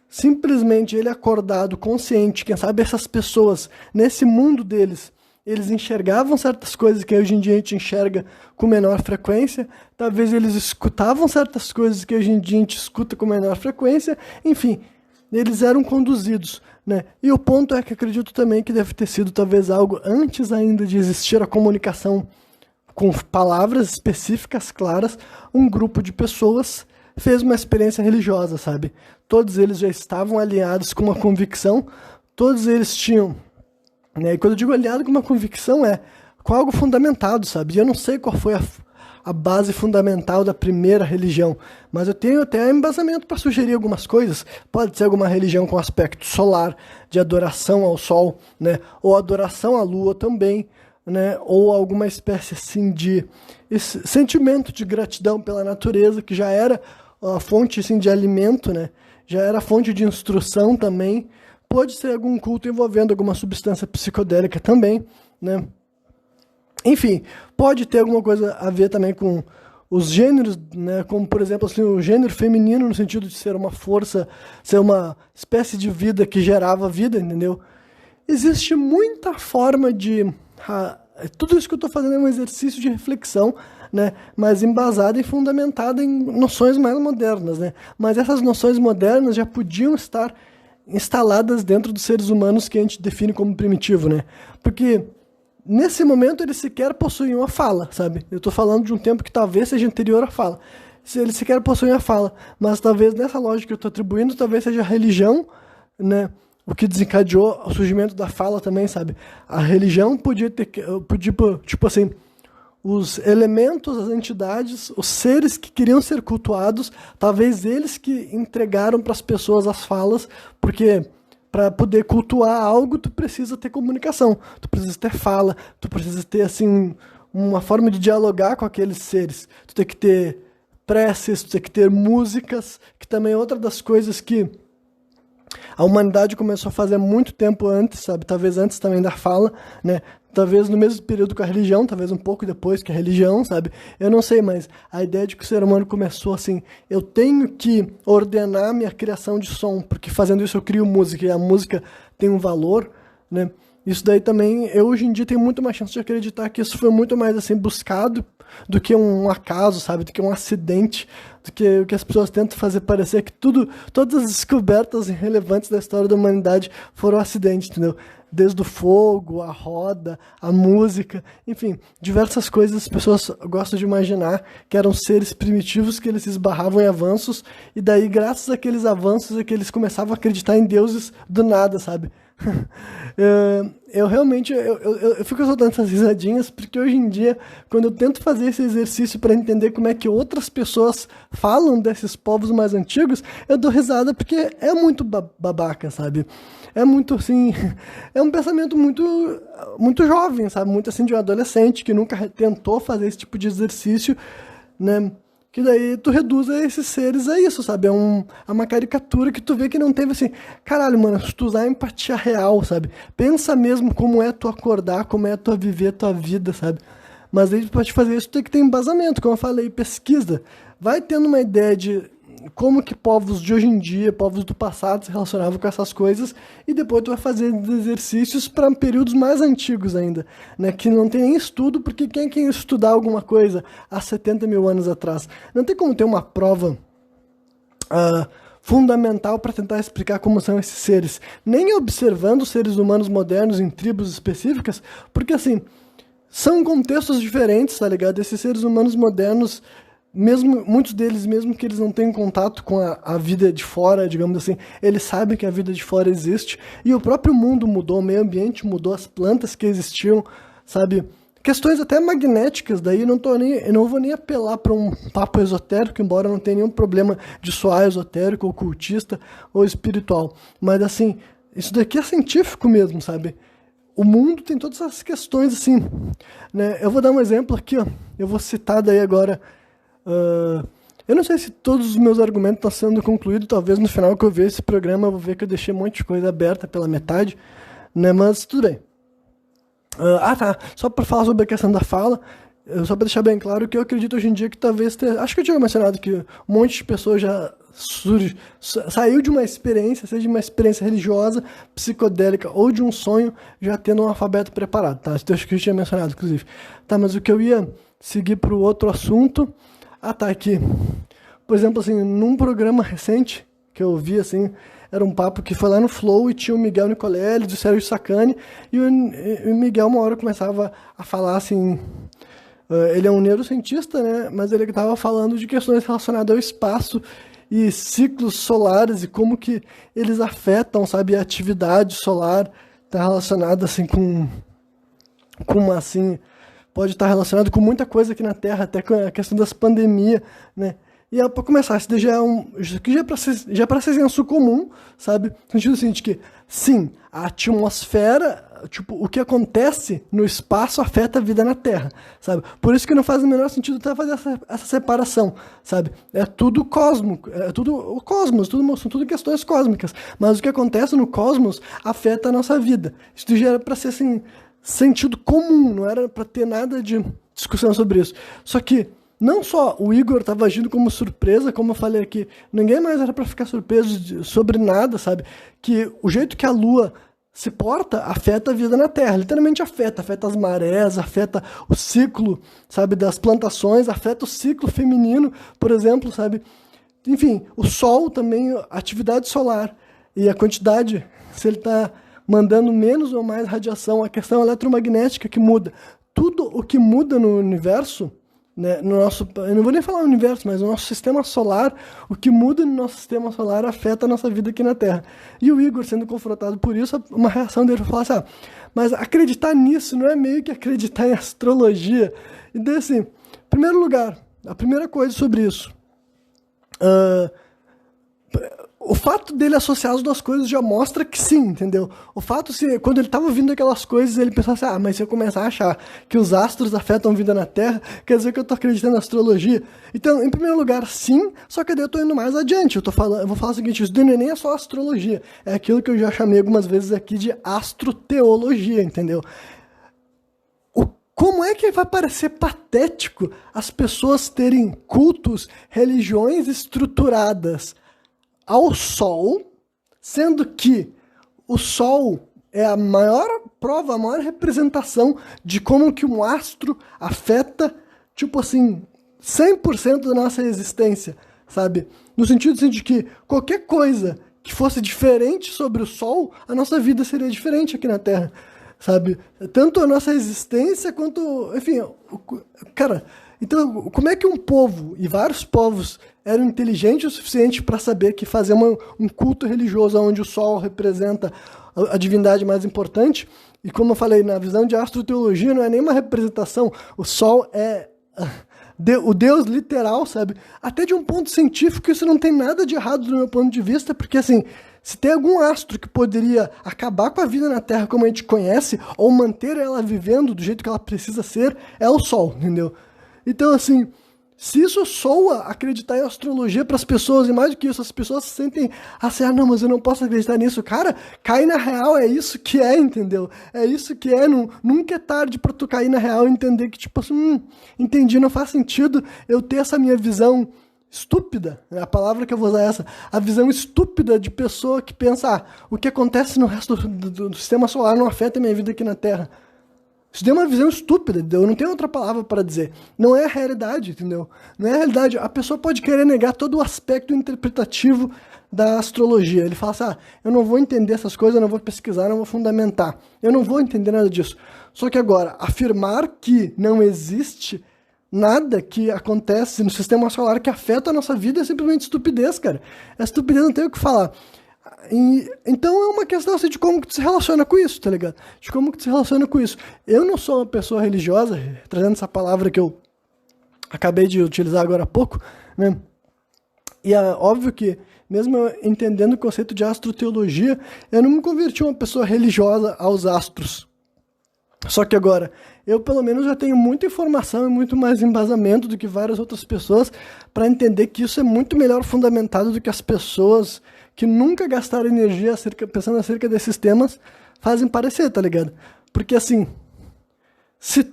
simplesmente ele acordado, consciente, quem sabe essas pessoas, nesse mundo deles, eles enxergavam certas coisas que hoje em dia a gente enxerga com menor frequência, talvez eles escutavam certas coisas que hoje em dia a gente escuta com menor frequência, enfim, eles eram conduzidos, né? E o ponto é que acredito também que deve ter sido talvez algo antes ainda de existir a comunicação com palavras específicas, claras, um grupo de pessoas fez uma experiência religiosa, sabe? Todos eles já estavam alinhados com uma convicção, todos eles tinham, né? E quando eu digo alinhado com uma convicção é com algo fundamentado, sabe? E eu não sei qual foi a base fundamental da primeira religião, mas eu tenho até embasamento para sugerir algumas coisas. Pode ser alguma religião com aspecto solar, de adoração ao sol, né? Ou adoração à lua também, né? Ou alguma espécie assim de sentimento de gratidão pela natureza, que já era a fonte assim, de alimento, né? Já era fonte de instrução também. Pode ser algum culto envolvendo alguma substância psicodélica também, né? Enfim, pode ter alguma coisa a ver também com os gêneros, né? Como, por exemplo, assim, o gênero feminino, no sentido de ser uma força, ser uma espécie de vida que gerava vida, entendeu? Existe muita forma de... tudo isso que eu estou fazendo é um exercício de reflexão, né? Mas embasada e fundamentada em noções mais modernas, né? Mas essas noções modernas já podiam estar instaladas dentro dos seres humanos que a gente define como primitivo, né? Porque nesse momento eles sequer possuíam a fala, sabe? Eu estou falando de um tempo que talvez seja anterior à fala. Eles sequer possuem a fala, mas talvez nessa lógica que eu estou atribuindo, talvez seja a religião, né? O que desencadeou o surgimento da fala também, sabe? A religião podia ter, tipo assim, os elementos, as entidades, os seres que queriam ser cultuados, talvez eles que entregaram para as pessoas as falas, porque para poder cultuar algo, tu precisa ter comunicação, tu precisa ter fala, tu precisa ter, assim, uma forma de dialogar com aqueles seres. Tu tem que ter preces, tu tem que ter músicas, que também é outra das coisas que a humanidade começou a fazer muito tempo antes, sabe? Talvez antes também da fala, né? Talvez no mesmo período que a religião, talvez um pouco depois que a religião, sabe? Eu não sei, mas a ideia de que o ser humano começou assim, eu tenho que ordenar minha criação de som, porque fazendo isso eu crio música, e a música tem um valor, né? Isso daí também, eu hoje em dia tenho muito mais chance de acreditar que isso foi muito mais assim buscado do que um acaso, sabe? Do que um acidente, do que o que as pessoas tentam fazer parecer que todas as descobertas relevantes da história da humanidade foram um acidente, entendeu? Desde o fogo, a roda, a música, enfim, diversas coisas as pessoas gostam de imaginar que eram seres primitivos que eles se esbarravam em avanços, e daí, graças àqueles avanços, é que eles começavam a acreditar em deuses do nada, sabe? Eu realmente eu fico soltando essas risadinhas porque hoje em dia, quando eu tento fazer esse exercício para entender como é que outras pessoas falam desses povos mais antigos, eu dou risada porque é muito babaca, sabe? É muito assim, é um pensamento muito jovem, sabe? Muito assim de um adolescente que nunca tentou fazer esse tipo de exercício, né? Que daí tu reduz esses seres a isso, sabe? É uma caricatura que tu vê que não teve assim... Caralho, mano, se tu usar a empatia real, sabe? Pensa mesmo como é tu acordar, como é tu viver a tua vida, sabe? Mas aí pra te fazer isso tu tem que ter embasamento, como eu falei, pesquisa. Vai tendo uma ideia de como que povos de hoje em dia, povos do passado se relacionavam com essas coisas, e depois tu vai fazer exercícios para períodos mais antigos ainda, né? Que não tem nem estudo, porque quem quer estudar alguma coisa há 70 mil anos atrás? Não tem como ter uma prova fundamental para tentar explicar como são esses seres, nem observando os seres humanos modernos em tribos específicas, porque assim, são contextos diferentes, tá ligado? Esses seres humanos modernos, mesmo muitos deles, mesmo que eles não tenham contato com a vida de fora, digamos assim, eles sabem que a vida de fora existe, e o próprio mundo mudou, o meio ambiente mudou, as plantas que existiam, sabe, questões até magnéticas, daí eu não vou nem apelar para um papo esotérico, embora não tenha nenhum problema de soar esotérico, ocultista ou espiritual. Mas assim, isso daqui é científico mesmo, sabe? O mundo tem todas essas questões assim, né? Eu vou dar um exemplo aqui, ó. Eu vou citar daí agora. Eu não sei se todos os meus argumentos estão sendo concluídos, talvez no final que eu ver esse programa eu vou ver que eu deixei um monte de coisa aberta pela metade, né? Mas tudo bem. Tá. Só para falar sobre a questão da fala, só para deixar bem claro que eu acredito hoje em dia que talvez acho que eu tinha mencionado que um monte de pessoas já saiu de uma experiência, seja de uma experiência religiosa, psicodélica ou de um sonho, já tendo um alfabeto preparado, tá? Isso eu acho que eu tinha mencionado, inclusive. Tá, mas o que eu ia seguir para o outro assunto, tá aqui. Por exemplo, assim, num programa recente que eu vi, assim, era um papo que foi lá no Flow e tinha o Miguel Nicolelli, do Sérgio Sacani, e o Miguel uma hora começava a falar assim, ele é um neurocientista, né, mas ele estava falando de questões relacionadas ao espaço e ciclos solares e como que eles afetam, sabe, a atividade solar está relacionada assim com uma, assim, pode estar relacionado com muita coisa aqui na Terra, até com a questão das pandemias, né. E para começar, isso já é para ser senso comum, sabe? No sentido assim, de que, sim, a atmosfera, tipo, o que acontece no espaço afeta a vida na Terra, sabe? Por isso que não faz o menor sentido até fazer essa separação, sabe? É tudo cósmico, é tudo o cosmos, são tudo questões cósmicas. Mas o que acontece no cosmos afeta a nossa vida. Isso já era para ser, assim, sentido comum, não era para ter nada de discussão sobre isso. Só que não só o Igor estava agindo como surpresa, como eu falei aqui, ninguém mais era para ficar surpreso sobre nada, sabe? Que o jeito que a Lua se porta afeta a vida na Terra, literalmente afeta as marés, afeta o ciclo, sabe, das plantações, afeta o ciclo feminino, por exemplo, sabe? Enfim, o Sol também, a atividade solar e a quantidade, se ele está mandando menos ou mais radiação, a questão eletromagnética que muda. Tudo o que muda no universo, né, eu não vou nem falar universo, mas o nosso sistema solar, o que muda no nosso sistema solar afeta a nossa vida aqui na Terra. E o Igor, sendo confrontado por isso, uma reação dele foi falar assim, mas acreditar nisso não é meio que acreditar em astrologia. E daí assim, em primeiro lugar, a primeira coisa sobre isso, o fato dele associar as duas coisas já mostra que sim, entendeu? O fato, quando ele estava ouvindo aquelas coisas, ele pensou assim, mas se eu começar a achar que os astros afetam a vida na Terra, quer dizer que eu estou acreditando na astrologia. Então, em primeiro lugar, sim, só que daí eu estou indo mais adiante. Eu vou falar o seguinte, isso não é nem só astrologia, é aquilo que eu já chamei algumas vezes aqui de astroteologia, entendeu? Como é que vai parecer patético as pessoas terem cultos, religiões estruturadas ao Sol, sendo que o Sol é a maior prova, a maior representação de como que um astro afeta, tipo assim, 100% da nossa existência, sabe? No sentido assim, de que qualquer coisa que fosse diferente sobre o Sol, a nossa vida seria diferente aqui na Terra, sabe? Tanto a nossa existência quanto, enfim, cara, então como é que um povo, e vários povos, eram inteligentes o suficiente para saber que fazer um culto religioso onde o Sol representa a divindade mais importante, e como eu falei, na visão de astroteologia não é nem uma representação, o Sol é o Deus literal, sabe? Até de um ponto científico isso não tem nada de errado do meu ponto de vista, porque assim, se tem algum astro que poderia acabar com a vida na Terra como a gente conhece, ou manter ela vivendo do jeito que ela precisa ser, é o Sol, entendeu? Então assim, se isso soa acreditar em astrologia para as pessoas, e mais do que isso, as pessoas se sentem assim, não, mas eu não posso acreditar nisso. Cara, cai na real, é isso que é, entendeu? É isso que é, nunca é tarde para tu cair na real e entender que, tipo assim, entendi, não faz sentido eu ter essa minha visão estúpida, a palavra que eu vou usar é essa, a visão estúpida de pessoa que pensa, o que acontece no resto do sistema solar não afeta a minha vida aqui na Terra. Isso deu uma visão estúpida, eu não tenho outra palavra para dizer. Não é a realidade, entendeu? Não é a realidade. A pessoa pode querer negar todo o aspecto interpretativo da astrologia. Ele fala assim, eu não vou entender essas coisas, eu não vou pesquisar, não vou fundamentar. Eu não vou entender nada disso. Só que agora, afirmar que não existe nada que acontece no sistema solar que afeta a nossa vida é simplesmente estupidez, cara. É estupidez, não tem o que falar. Então é uma questão assim, de como que tu se relaciona com isso, tá ligado? De como que tu se relaciona com isso. Eu não sou uma pessoa religiosa, trazendo essa palavra que eu acabei de utilizar agora há pouco, né? E é óbvio que, mesmo eu entendendo o conceito de astroteologia, eu não me converti em uma pessoa religiosa aos astros. Só que agora, eu pelo menos já tenho muita informação e muito mais embasamento do que várias outras pessoas para entender que isso é muito melhor fundamentado do que as pessoas que nunca gastaram energia pensando acerca desses temas fazem parecer, tá ligado? Porque assim, se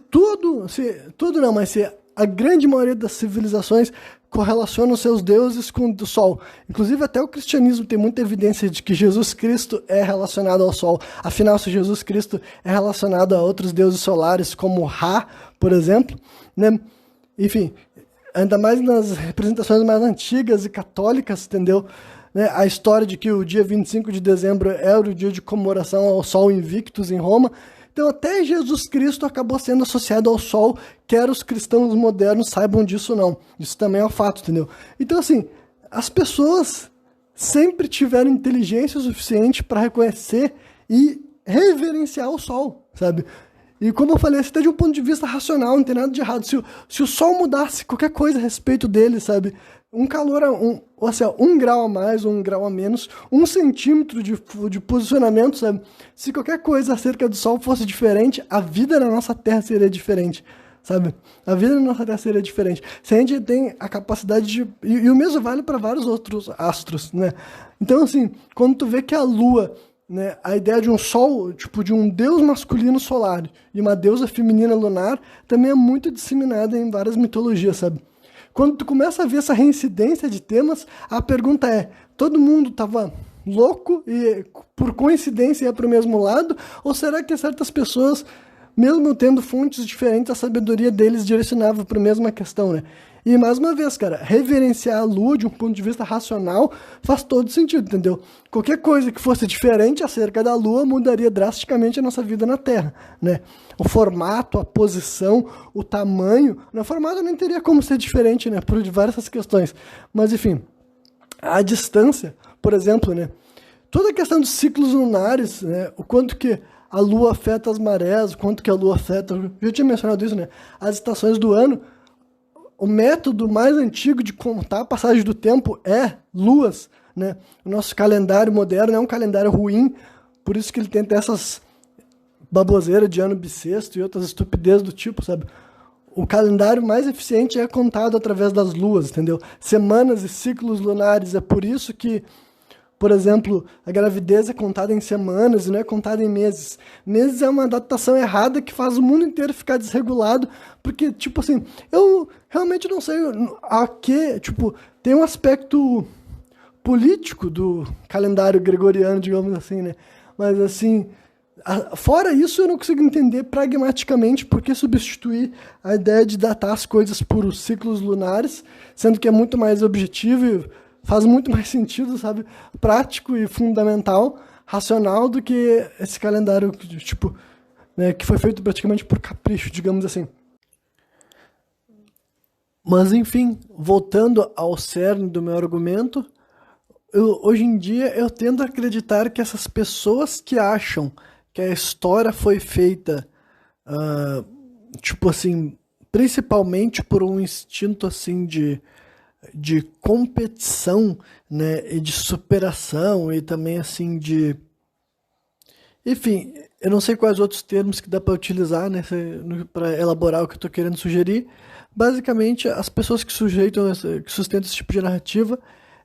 a grande maioria das civilizações correlacionam seus deuses com o Sol. Inclusive, até o cristianismo tem muita evidência de que Jesus Cristo é relacionado ao Sol. Afinal, se Jesus Cristo é relacionado a outros deuses solares, como Ra, por exemplo, né? Enfim, ainda mais nas representações mais antigas e católicas, entendeu? Né? A história de que o dia 25 de dezembro era o dia de comemoração ao Sol Invictus em Roma. Então, até Jesus Cristo acabou sendo associado ao Sol, quer os cristãos modernos saibam disso ou não. Isso também é um fato, entendeu? Então, assim, as pessoas sempre tiveram inteligência suficiente para reconhecer e reverenciar o Sol, sabe? E como eu falei, até de um ponto de vista racional, não tem nada de errado. Se o Sol mudasse qualquer coisa a respeito dele, sabe? Um calor, ou seja, 1 grau a mais ou 1 grau a menos, 1 centímetro de posicionamento, sabe? Se qualquer coisa acerca do Sol fosse diferente, a vida na nossa Terra seria diferente, sabe? A vida na nossa Terra seria diferente. Se a gente tem a capacidade de... E o mesmo vale para vários outros astros, né? Então, assim, quando tu vê que a Lua, né, a ideia de um Sol, tipo, de um deus masculino solar e uma deusa feminina lunar, também é muito disseminada em várias mitologias, sabe? Quando tu começa a ver essa reincidência de temas, a pergunta é, todo mundo estava louco e por coincidência ia para o mesmo lado? Ou será que certas pessoas, mesmo tendo fontes diferentes, a sabedoria deles direcionava para a mesma questão, né? E mais uma vez, cara, reverenciar a Lua de um ponto de vista racional faz todo sentido, entendeu? Qualquer coisa que fosse diferente acerca da Lua mudaria drasticamente a nossa vida na Terra, né? O formato, a posição, o tamanho... No formato nem teria como ser diferente, né? Por várias questões. Mas, enfim, a distância, por exemplo, né? Toda a questão dos ciclos lunares, né? O quanto que a Lua afeta as marés, o quanto que a Lua afeta... Eu já tinha mencionado isso, né? As estações do ano. O método mais antigo de contar a passagem do tempo é luas, né? O nosso calendário moderno é um calendário ruim, por isso que ele tem essas baboseiras de ano bissexto e outras estupidezes do tipo, sabe? O calendário mais eficiente é contado através das luas, entendeu? Semanas e ciclos lunares, é por isso que, por exemplo, a gravidez é contada em semanas e não é contada em meses. Meses é uma datação errada que faz o mundo inteiro ficar desregulado, porque, tipo assim, eu realmente não sei a que, tipo, tem um aspecto político do calendário gregoriano, digamos assim, né? Mas, assim, fora isso, eu não consigo entender pragmaticamente por que substituir a ideia de datar as coisas por ciclos lunares, sendo que é muito mais objetivo e faz muito mais sentido, sabe? Prático e fundamental, racional, do que esse calendário, tipo, né, que foi feito praticamente por capricho, digamos assim. Mas, enfim, voltando ao cerne do meu argumento, hoje em dia eu tendo a acreditar que essas pessoas que acham que a história foi feita, tipo assim, principalmente por um instinto assim de competição, né, e de superação, e também assim de... Enfim, eu não sei quais outros termos que dá para utilizar, né, para elaborar o que eu estou querendo sugerir. Basicamente, as pessoas que sustentam esse tipo de narrativa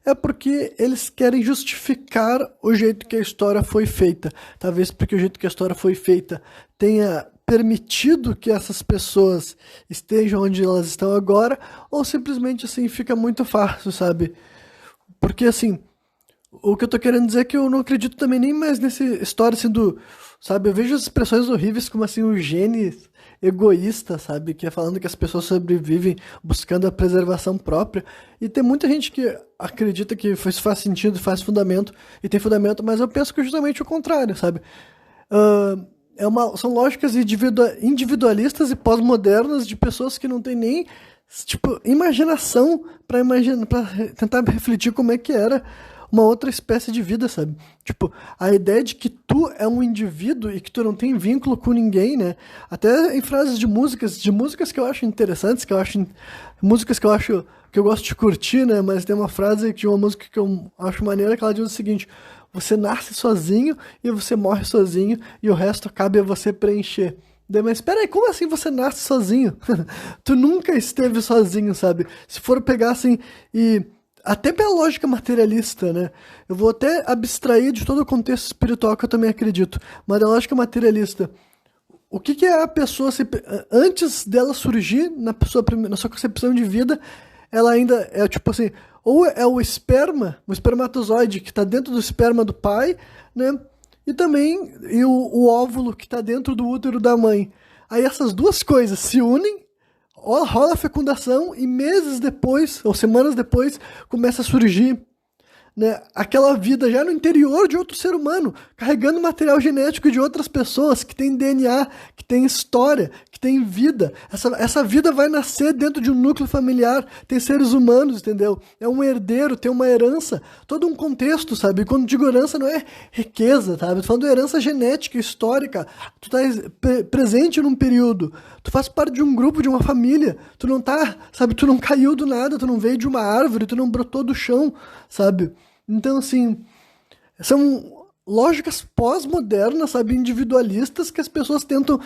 é porque eles querem justificar o jeito que a história foi feita. Talvez porque o jeito que a história foi feita tenha permitido que essas pessoas estejam onde elas estão agora, ou simplesmente assim fica muito fácil, sabe? Porque assim, o que eu tô querendo dizer é que eu não acredito também nem mais nessa história sendo, sabe? Eu vejo as expressões horríveis como assim o genes egoísta, sabe? Que é falando que as pessoas sobrevivem buscando a preservação própria. E tem muita gente que acredita que isso faz sentido, faz fundamento, e tem fundamento, mas eu penso que é justamente o contrário, sabe? São lógicas individualistas e pós-modernas de pessoas que não têm nem, tipo, imaginação para tentar refletir como é que era uma outra espécie de vida, sabe? Tipo, a ideia de que tu é um indivíduo e que tu não tem vínculo com ninguém, né? Até em frases de músicas que eu acho interessantes, músicas que eu acho que eu gosto de curtir, né? Mas tem uma frase de uma música que eu acho maneira que ela diz o seguinte: você nasce sozinho e você morre sozinho e o resto cabe a você preencher. Mas espera aí, como assim você nasce sozinho? Tu nunca esteve sozinho, sabe? Se for pegar assim e até pela lógica materialista, né? Eu vou até abstrair de todo o contexto espiritual que eu também acredito, mas da lógica materialista, o que é a pessoa antes dela surgir na sua concepção de vida, ela ainda é tipo assim, ou é o espermatozoide que está dentro do esperma do pai, né? E também o óvulo que está dentro do útero da mãe. Aí essas duas coisas se unem, rola a fecundação e meses depois, ou semanas depois, começa a surgir, né, aquela vida já no interior de outro ser humano, carregando material genético de outras pessoas que tem DNA, que tem história, que tem vida. Essa vida vai nascer dentro de um núcleo familiar, tem seres humanos, entendeu? É um herdeiro, tem uma herança, todo um contexto, sabe? Quando digo herança não é riqueza, sabe? Tô falando de herança genética, histórica. Tu tá presente num período, tu faz parte de um grupo, de uma família, tu não tá, sabe? Tu não caiu do nada, tu não veio de uma árvore, tu não brotou do chão, sabe? Então, assim, são lógicas pós-modernas, sabe, individualistas, que as pessoas tentam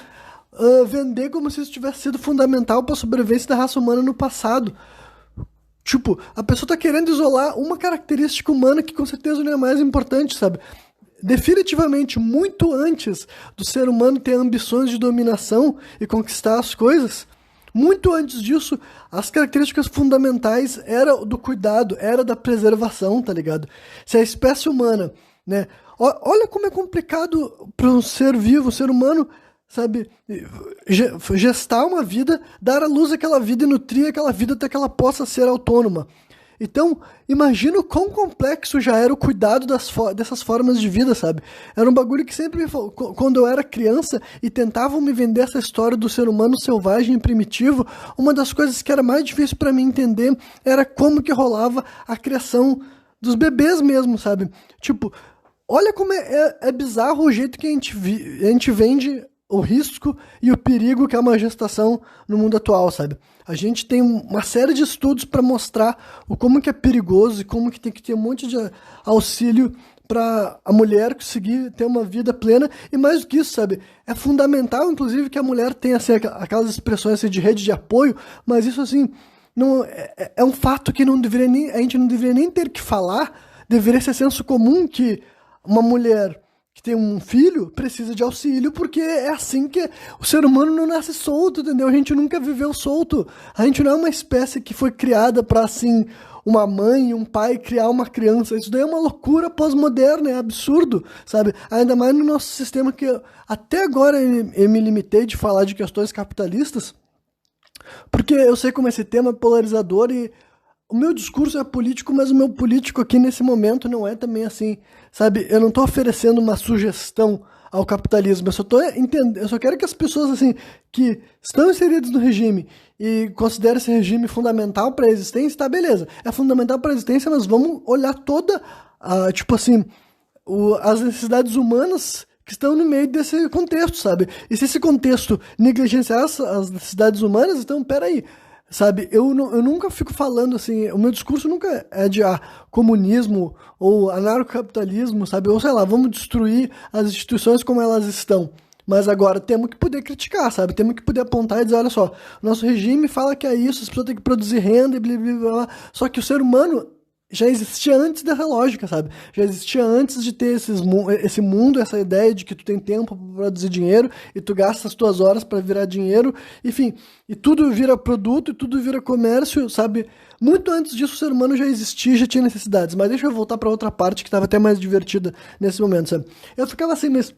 vender como se isso tivesse sido fundamental para a sobrevivência da raça humana no passado. Tipo, a pessoa está querendo isolar uma característica humana que com certeza não é mais importante, sabe? Definitivamente, muito antes do ser humano ter ambições de dominação e conquistar as coisas, muito antes disso, as características fundamentais eram do cuidado, era da preservação, tá ligado? Se a espécie humana, né? Olha como é complicado para um ser vivo, um ser humano, sabe? Gestar uma vida, dar à luz àquela vida e nutrir aquela vida até que ela possa ser autônoma. Então, imagina o quão complexo já era o cuidado dessas formas de vida, sabe? Era um bagulho que sempre quando eu era criança e tentavam me vender essa história do ser humano selvagem e primitivo, uma das coisas que era mais difícil para mim entender era como que rolava a criação dos bebês mesmo, sabe? Tipo, olha como é bizarro o jeito que a gente vende o risco e o perigo que é uma gestação no mundo atual, sabe? A gente tem uma série de estudos para mostrar como que é perigoso e como que tem que ter um monte de auxílio para a mulher conseguir ter uma vida plena. E mais do que isso, sabe? É fundamental, inclusive, que a mulher tenha assim, aquelas expressões assim, de rede de apoio, mas isso, assim, não, é um fato que a gente não deveria nem ter que falar, deveria ser senso comum que uma mulher que tem um filho precisa de auxílio, porque é assim que o ser humano não nasce solto, entendeu? A gente nunca viveu solto. A gente não é uma espécie que foi criada para, assim, uma mãe e um pai criar uma criança. Isso daí é uma loucura pós-moderna, é absurdo, sabe? Ainda mais no nosso sistema que até agora eu me limitei de falar de questões capitalistas, porque eu sei como esse tema é polarizador e o meu discurso é político, mas o meu político aqui nesse momento não é também assim, sabe? Eu não estou oferecendo uma sugestão ao capitalismo, eu só quero que as pessoas assim que estão inseridas no regime e consideram esse regime fundamental para a existência, tá, beleza. É fundamental para a existência, mas vamos olhar toda, tipo assim, as necessidades humanas que estão no meio desse contexto, sabe? E se esse contexto negligenciar as necessidades humanas, então, peraí, sabe, eu nunca fico falando assim, o meu discurso nunca é de comunismo ou anarcocapitalismo, sabe, ou sei lá, vamos destruir as instituições como elas estão. Mas agora temos que poder criticar, sabe, temos que poder apontar e dizer, olha só, nosso regime fala que é isso, as pessoas têm que produzir renda e blá, blá, blá, blá. Só que o ser humano já existia antes dessa lógica, sabe? Já existia antes de ter esse mundo, essa ideia de que tu tem tempo para produzir dinheiro e tu gasta as tuas horas para virar dinheiro, enfim, e tudo vira produto e tudo vira comércio, sabe? Muito antes disso o ser humano já existia, já tinha necessidades. Mas deixa eu voltar para outra parte que estava até mais divertida nesse momento, sabe? Eu ficava assim, mas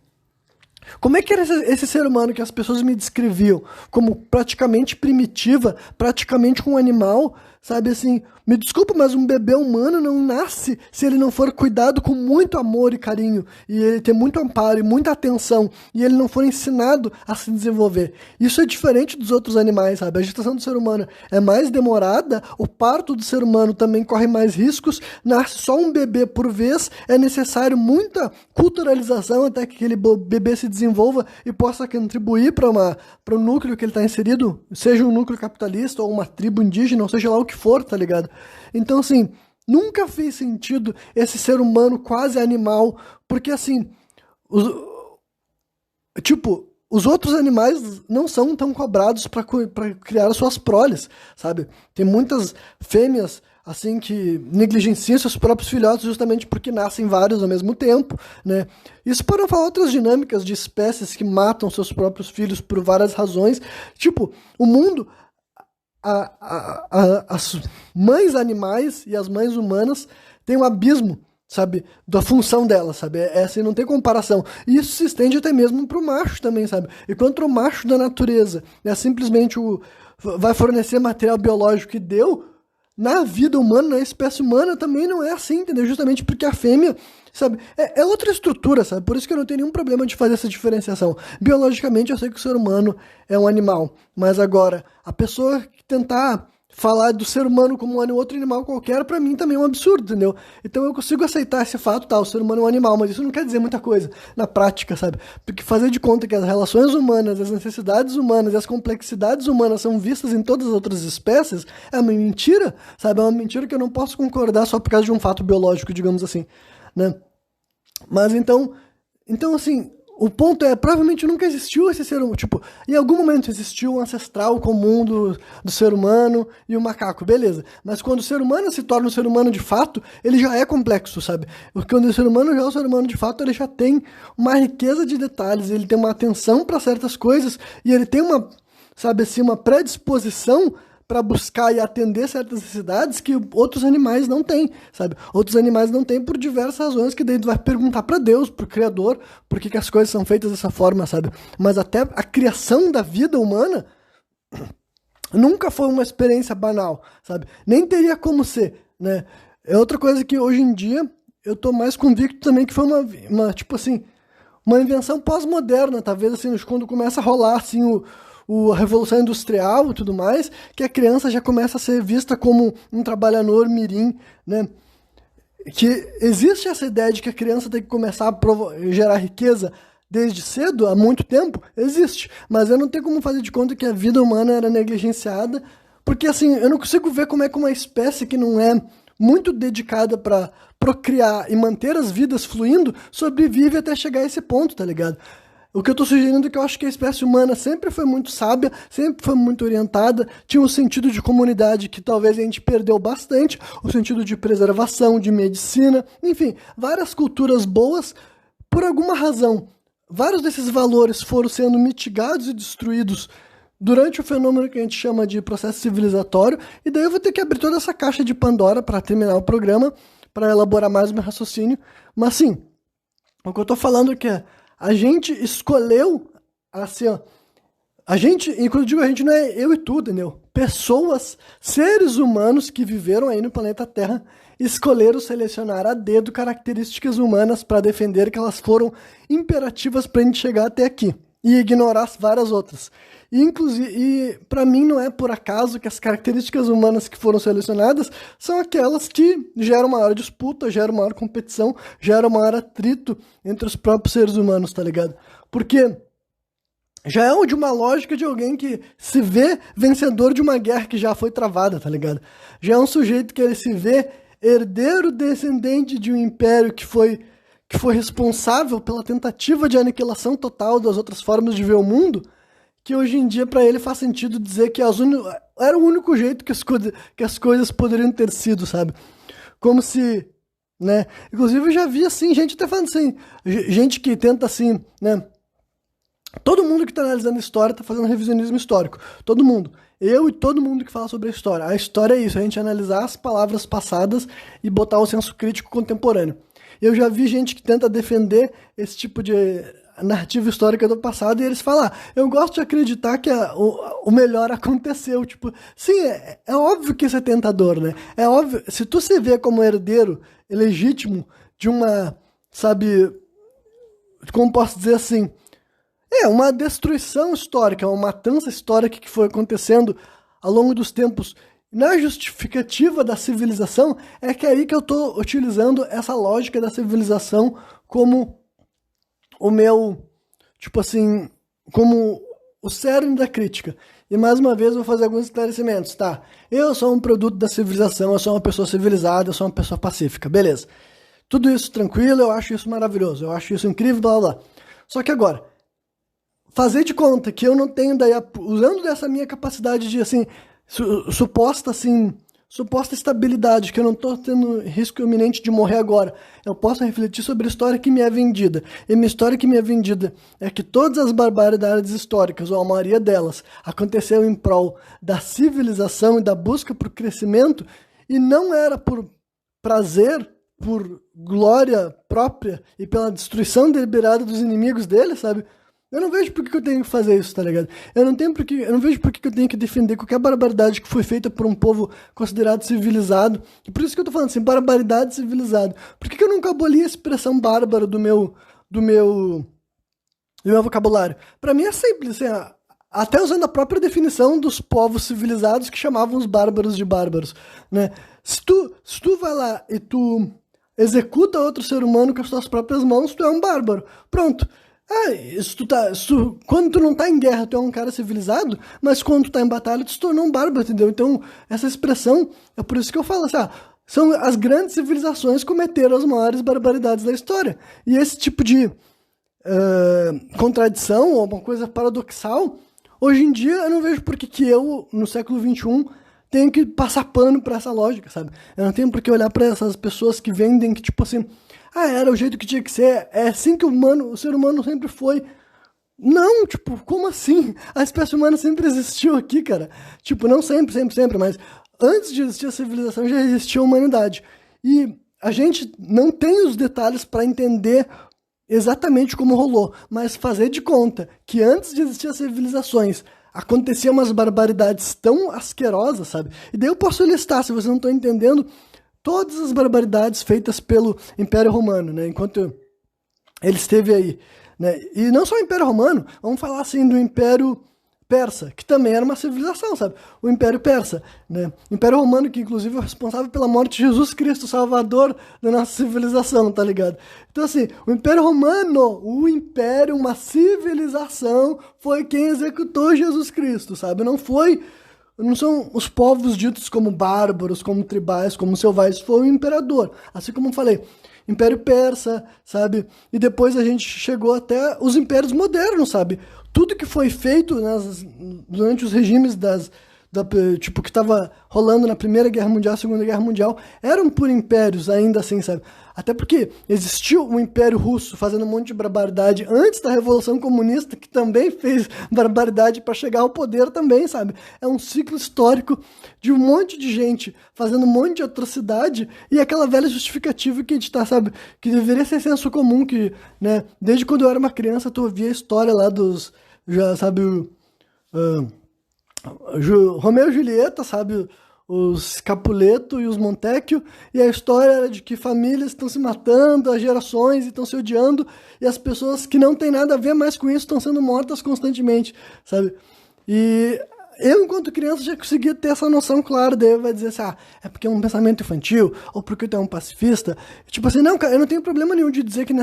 como é que era esse ser humano que as pessoas me descreviam como praticamente primitiva, praticamente um animal, sabe assim, me desculpa, mas um bebê humano não nasce se ele não for cuidado com muito amor e carinho, e ele ter muito amparo e muita atenção, e ele não for ensinado a se desenvolver. Isso é diferente dos outros animais, sabe? A gestação do ser humano é mais demorada, o parto do ser humano também corre mais riscos, nasce só um bebê por vez, é necessário muita culturalização até que aquele bebê se desenvolva e possa contribuir para o núcleo que ele está inserido, seja um núcleo capitalista ou uma tribo indígena, ou seja lá o que for, tá ligado? Então, assim, nunca fez sentido esse ser humano quase animal, porque, assim, os outros animais não são tão cobrados para criar suas proles, sabe? Tem muitas fêmeas, assim, que negligenciam seus próprios filhotes justamente porque nascem vários ao mesmo tempo, né? Isso para não falar outras dinâmicas de espécies que matam seus próprios filhos por várias razões. Tipo, o mundo... as mães animais e as mães humanas têm um abismo, sabe, da função delas, sabe, assim, não tem comparação, e isso se estende até mesmo para o macho também, sabe, enquanto o macho da natureza simplesmente vai fornecer material biológico que deu, na vida humana, na espécie humana também não é assim, entendeu, justamente porque a fêmea, sabe, é outra estrutura, sabe, por isso que eu não tenho nenhum problema de fazer essa diferenciação. Biologicamente eu sei que o ser humano é um animal, mas agora, a pessoa que tentar falar do ser humano como um outro animal qualquer, pra mim também é um absurdo, entendeu? Então eu consigo aceitar esse fato, tá, o ser humano é um animal, mas isso não quer dizer muita coisa na prática, sabe? Porque fazer de conta que as relações humanas, as necessidades humanas e as complexidades humanas são vistas em todas as outras espécies é uma mentira, sabe? É uma mentira que eu não posso concordar só por causa de um fato biológico, digamos assim, né? Mas então assim, o ponto é, provavelmente nunca existiu esse ser humano, tipo, em algum momento existiu um ancestral comum do ser humano e o macaco, beleza. Mas quando o ser humano se torna um ser humano de fato, ele já é complexo, sabe? Porque quando o ser humano já é um ser humano de fato, ele já tem uma riqueza de detalhes, ele tem uma atenção para certas coisas e ele tem uma, sabe assim, uma predisposição para buscar e atender certas necessidades que outros animais não têm, sabe? Outros animais não têm por diversas razões que daí tu vai perguntar para Deus, pro Criador, por que as coisas são feitas dessa forma, sabe? Mas até a criação da vida humana nunca foi uma experiência banal, sabe? Nem teria como ser, né? É outra coisa que hoje em dia eu tô mais convicto também que foi uma tipo assim, uma invenção pós-moderna, talvez assim, quando começa a rolar assim a Revolução Industrial e tudo mais, que a criança já começa a ser vista como um trabalhador mirim, né? Que existe essa ideia de que a criança tem que começar a gerar riqueza desde cedo, há muito tempo, existe. Mas eu não tenho como fazer de conta que a vida humana era negligenciada, porque assim, eu não consigo ver como é que uma espécie que não é muito dedicada para procriar e manter as vidas fluindo, sobrevive até chegar a esse ponto, tá ligado? O que eu tô sugerindo é que eu acho que a espécie humana sempre foi muito sábia, sempre foi muito orientada, tinha um sentido de comunidade que talvez a gente perdeu bastante, o sentido de preservação, de medicina, enfim, várias culturas boas, por alguma razão. Vários desses valores foram sendo mitigados e destruídos durante o fenômeno que a gente chama de processo civilizatório, e daí eu vou ter que abrir toda essa caixa de Pandora para terminar o programa, para elaborar mais o meu raciocínio, mas sim, o que eu tô falando é que a gente escolheu, assim, ó, e quando eu digo a gente, não é eu e tu, entendeu? Pessoas, seres humanos que viveram aí no planeta Terra, escolheram selecionar a dedo características humanas para defender que elas foram imperativas para a gente chegar até aqui e ignorar várias outras. E para mim não é por acaso que as características humanas que foram selecionadas são aquelas que geram maior disputa, geram maior competição, geram maior atrito entre os próprios seres humanos, tá ligado? Porque já é de uma lógica de alguém que se vê vencedor de uma guerra que já foi travada, tá ligado? Já é um sujeito que ele se vê herdeiro descendente de um império que foi responsável pela tentativa de aniquilação total das outras formas de ver o mundo, que hoje em dia para ele faz sentido dizer que era o único jeito que as coisas poderiam ter sido, sabe? Como se, né? Inclusive eu já vi assim, gente até falando assim, gente que tenta assim, né? Todo mundo que tá analisando a história tá fazendo revisionismo histórico. Todo mundo. Eu e todo mundo que fala sobre a história. A história é isso, a gente analisar as palavras passadas e botar o senso crítico contemporâneo. Eu já vi gente que tenta defender esse tipo de narrativa histórica do passado e eles falam, eu gosto de acreditar que o melhor aconteceu. Tipo, sim, é óbvio que isso é tentador, né? É óbvio, se tu se vê como herdeiro legítimo de uma, sabe, como posso dizer assim, uma destruição histórica, uma matança histórica que foi acontecendo ao longo dos tempos na justificativa da civilização, é que é aí que eu estou utilizando essa lógica da civilização como o meu, tipo assim, como o cerne da crítica. E mais uma vez eu vou fazer alguns esclarecimentos, tá? Eu sou um produto da civilização, eu sou uma pessoa civilizada, eu sou uma pessoa pacífica, beleza. Tudo isso tranquilo, eu acho isso maravilhoso, eu acho isso incrível, blá blá blá. Só que agora, fazer de conta que eu não tenho daí, usando dessa minha capacidade de, assim, suposta estabilidade, que eu não estou tendo risco iminente de morrer agora, eu posso refletir sobre a história que me é vendida. E minha história que me é vendida é que todas as barbaridades históricas, ou a maioria delas, aconteceu em prol da civilização e da busca por crescimento, e não era por prazer, por glória própria e pela destruição deliberada dos inimigos dele, sabe? Eu não vejo por que eu tenho que fazer isso, tá ligado? Eu não vejo por que eu tenho que defender qualquer barbaridade que foi feita por um povo considerado civilizado. E por isso que eu tô falando assim, barbaridade civilizado. Por que eu nunca aboli a expressão bárbaro do meu vocabulário? Pra mim é simples, assim, até usando a própria definição dos povos civilizados que chamavam os bárbaros de bárbaros, né? Se tu vai lá e tu executa outro ser humano com as tuas próprias mãos, tu é um bárbaro. Pronto. Quando tu não tá em guerra, tu é um cara civilizado, mas quando tu tá em batalha, tu se tornou um bárbaro, entendeu? Então, essa expressão, é por isso que eu falo assim, são as grandes civilizações cometeram as maiores barbaridades da história. E esse tipo de contradição, ou uma coisa paradoxal, hoje em dia eu não vejo por que eu, no século XXI, tenho que passar pano pra essa lógica, sabe? Eu não tenho por que olhar pra essas pessoas que vendem que, tipo assim, era o jeito que tinha que ser, é assim que o ser humano sempre foi. Não, tipo, como assim? A espécie humana sempre existiu aqui, cara. Tipo, não sempre, mas antes de existir a civilização já existia a humanidade. E a gente não tem os detalhes para entender exatamente como rolou, mas fazer de conta que antes de existir as civilizações aconteciam umas barbaridades tão asquerosas, sabe? E daí eu posso listar, se você não está entendendo, todas as barbaridades feitas pelo Império Romano, né? Enquanto ele esteve aí, né? E não só o Império Romano, vamos falar assim do Império Persa, que também era uma civilização, sabe? O Império Persa, né? O Império Romano, que inclusive é responsável pela morte de Jesus Cristo, Salvador da nossa civilização, tá ligado? Então assim, o Império Romano, uma civilização, foi quem executou Jesus Cristo, sabe? Não são os povos ditos como bárbaros, como tribais, como selvagens, foi o imperador. Assim como eu falei, Império Persa, sabe? E depois a gente chegou até os impérios modernos, sabe? Tudo que foi feito durante os regimes tipo, que estava rolando na Primeira Guerra Mundial, Segunda Guerra Mundial, eram por impérios ainda assim, sabe? Até porque existiu o Império Russo fazendo um monte de barbaridade antes da Revolução Comunista, que também fez barbaridade para chegar ao poder também, sabe? É um ciclo histórico de um monte de gente fazendo um monte de atrocidade e aquela velha justificativa que a gente tá, sabe? Que deveria ser senso comum, que, né? Desde quando eu era uma criança, tu ouvia a história lá já sabe, Romeu e Julieta, sabe? Os Capuleto e os Montecchio, e a história era de que famílias estão se matando, as gerações estão se odiando, e as pessoas que não têm nada a ver mais com isso estão sendo mortas constantemente, sabe? E eu, enquanto criança, já conseguia ter essa noção clara, daí vai dizer assim, é porque é um pensamento infantil, ou porque tu é um pacifista. Tipo assim, não, cara, eu não tenho problema nenhum de dizer que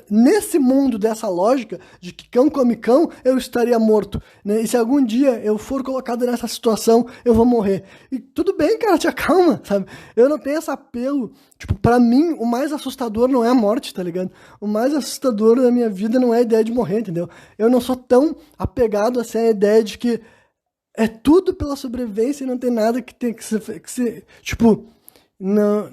nesse mundo dessa lógica, de que cão come cão, eu estaria morto, né? E se algum dia eu for colocado nessa situação, eu vou morrer. E tudo bem, cara, te acalma, sabe? Eu não tenho esse apelo. Tipo, pra mim, o mais assustador não é a morte, tá ligado? O mais assustador da minha vida não é a ideia de morrer, entendeu? Eu não sou tão apegado assim à ideia de que é tudo pela sobrevivência e não tem nada que tem que ser tipo, não,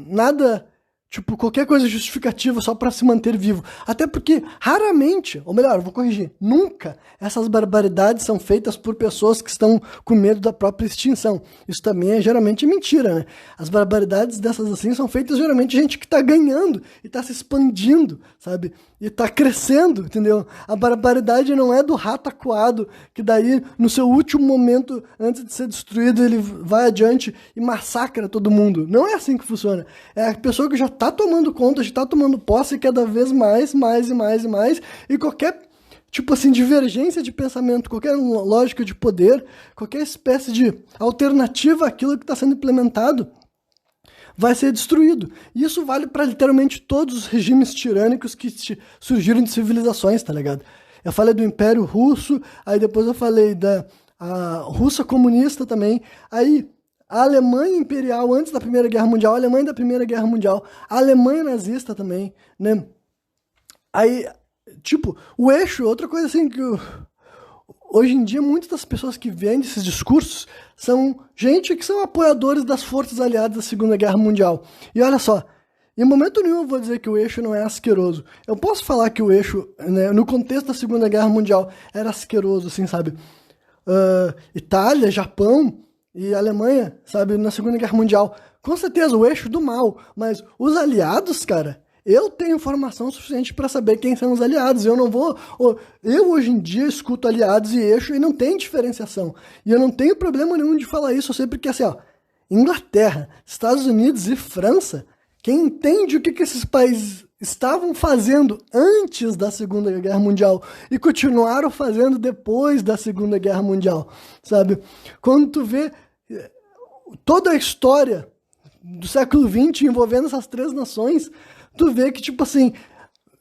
nada, tipo, qualquer coisa justificativa só para se manter vivo. Até porque, raramente, ou melhor, vou corrigir, nunca essas barbaridades são feitas por pessoas que estão com medo da própria extinção. Isso também é geralmente mentira, né? As barbaridades dessas assim são feitas geralmente de gente que tá ganhando e tá se expandindo, sabe? E tá crescendo, entendeu? A barbaridade não é do rato acuado, que daí, no seu último momento, antes de ser destruído, ele vai adiante e massacra todo mundo. Não é assim que funciona. É a pessoa que já tá tomando conta, já tá tomando posse cada vez mais, e qualquer, tipo assim, divergência de pensamento, qualquer lógica de poder, qualquer espécie de alternativa àquilo que está sendo implementado, vai ser destruído. E isso vale para literalmente todos os regimes tirânicos que surgiram de civilizações, tá ligado? Eu falei do Império Russo, aí depois eu falei da Rússia comunista também, aí a Alemanha Imperial antes da Primeira Guerra Mundial, a Alemanha da Primeira Guerra Mundial, a Alemanha nazista também, né? Aí, tipo, o eixo, outra coisa assim que hoje em dia muitas das pessoas que vendem esses discursos são gente que são apoiadores das forças aliadas da Segunda Guerra Mundial. E olha só, em momento nenhum eu vou dizer que o eixo não é asqueroso. Eu posso falar que o eixo, né, no contexto da Segunda Guerra Mundial, era asqueroso, assim, sabe? Itália, Japão e Alemanha, sabe, na Segunda Guerra Mundial. Com certeza, o eixo do mal. Mas os aliados, cara, eu tenho informação suficiente para saber quem são os aliados. Eu não vou... Eu, hoje em dia, escuto aliados e eixo e não tem diferenciação. E eu não tenho problema nenhum de falar isso. Eu sei porque, assim, ó, Inglaterra, Estados Unidos e França, quem entende o que esses países estavam fazendo antes da Segunda Guerra Mundial e continuaram fazendo depois da Segunda Guerra Mundial, sabe? Quando tu vê toda a história do século XX envolvendo essas três nações, tu vê que, tipo assim,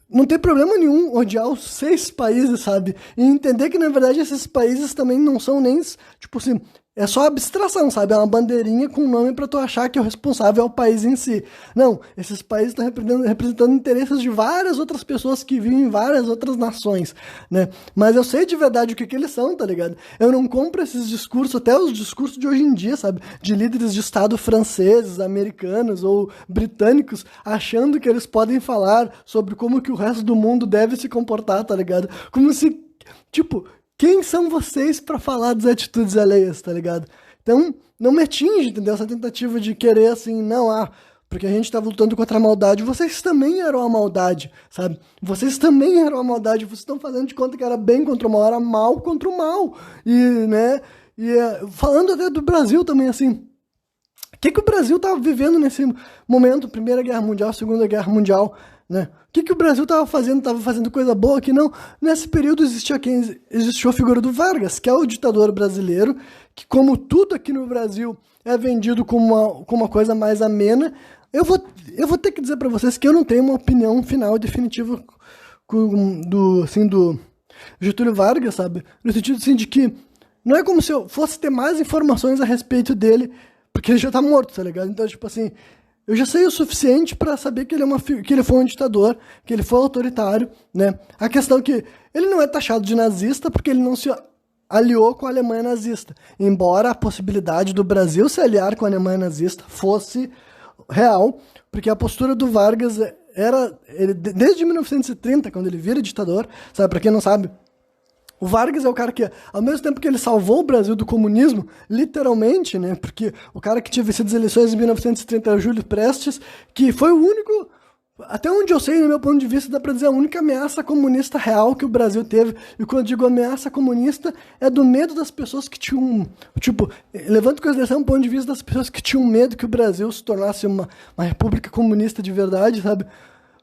não tem problema nenhum odiar os 6 países, sabe? E entender que, na verdade, esses países também não são nem, tipo assim, é só abstração, sabe? É uma bandeirinha com nome pra tu achar que o responsável é o país em si. Não, esses países estão representando interesses de várias outras pessoas que vivem em várias outras nações, né? Mas eu sei de verdade o que eles são, tá ligado? Eu não compro esses discursos, até os discursos de hoje em dia, sabe? De líderes de Estado franceses, americanos ou britânicos, achando que eles podem falar sobre como que o resto do mundo deve se comportar, tá ligado? Como se, tipo... Quem são vocês para falar das atitudes alheias, tá ligado? Então, não me atinge, entendeu? Essa tentativa de querer assim, não, porque a gente tava lutando contra a maldade. Vocês também eram a maldade, sabe? Vocês também eram a maldade. Vocês estão fazendo de conta que era bem contra o mal, era mal contra o mal. E, né? Falando até do Brasil também, assim, o que o Brasil tava vivendo nesse momento? Primeira Guerra Mundial, Segunda Guerra Mundial, né? O que o Brasil estava fazendo? Estava fazendo coisa boa que não. Nesse período existiu a figura do Vargas, que é o ditador brasileiro, que, como tudo aqui no Brasil é vendido como uma coisa mais amena, eu vou ter que dizer para vocês que eu não tenho uma opinião final definitiva do Getúlio Vargas, sabe? No sentido assim, de que não é como se eu fosse ter mais informações a respeito dele, porque ele já tá morto, tá ligado? Então, tipo assim, eu já sei o suficiente para saber que ele foi um ditador, que ele foi autoritário, né? A questão é que ele não é taxado de nazista porque ele não se aliou com a Alemanha nazista. Embora a possibilidade do Brasil se aliar com a Alemanha nazista fosse real, porque a postura do Vargas desde 1930, quando ele vira ditador, sabe, para quem não sabe, o Vargas é o cara que, ao mesmo tempo que ele salvou o Brasil do comunismo, literalmente, né? Porque o cara que tinha vencido as eleições em 1930 era o Júlio Prestes, que foi o único, até onde eu sei, no meu ponto de vista, dá pra dizer a única ameaça comunista real que o Brasil teve. E quando eu digo ameaça comunista, é do medo das pessoas que tinham, tipo, levando em consideração o ponto de vista das pessoas que tinham medo que o Brasil se tornasse uma república comunista de verdade, sabe?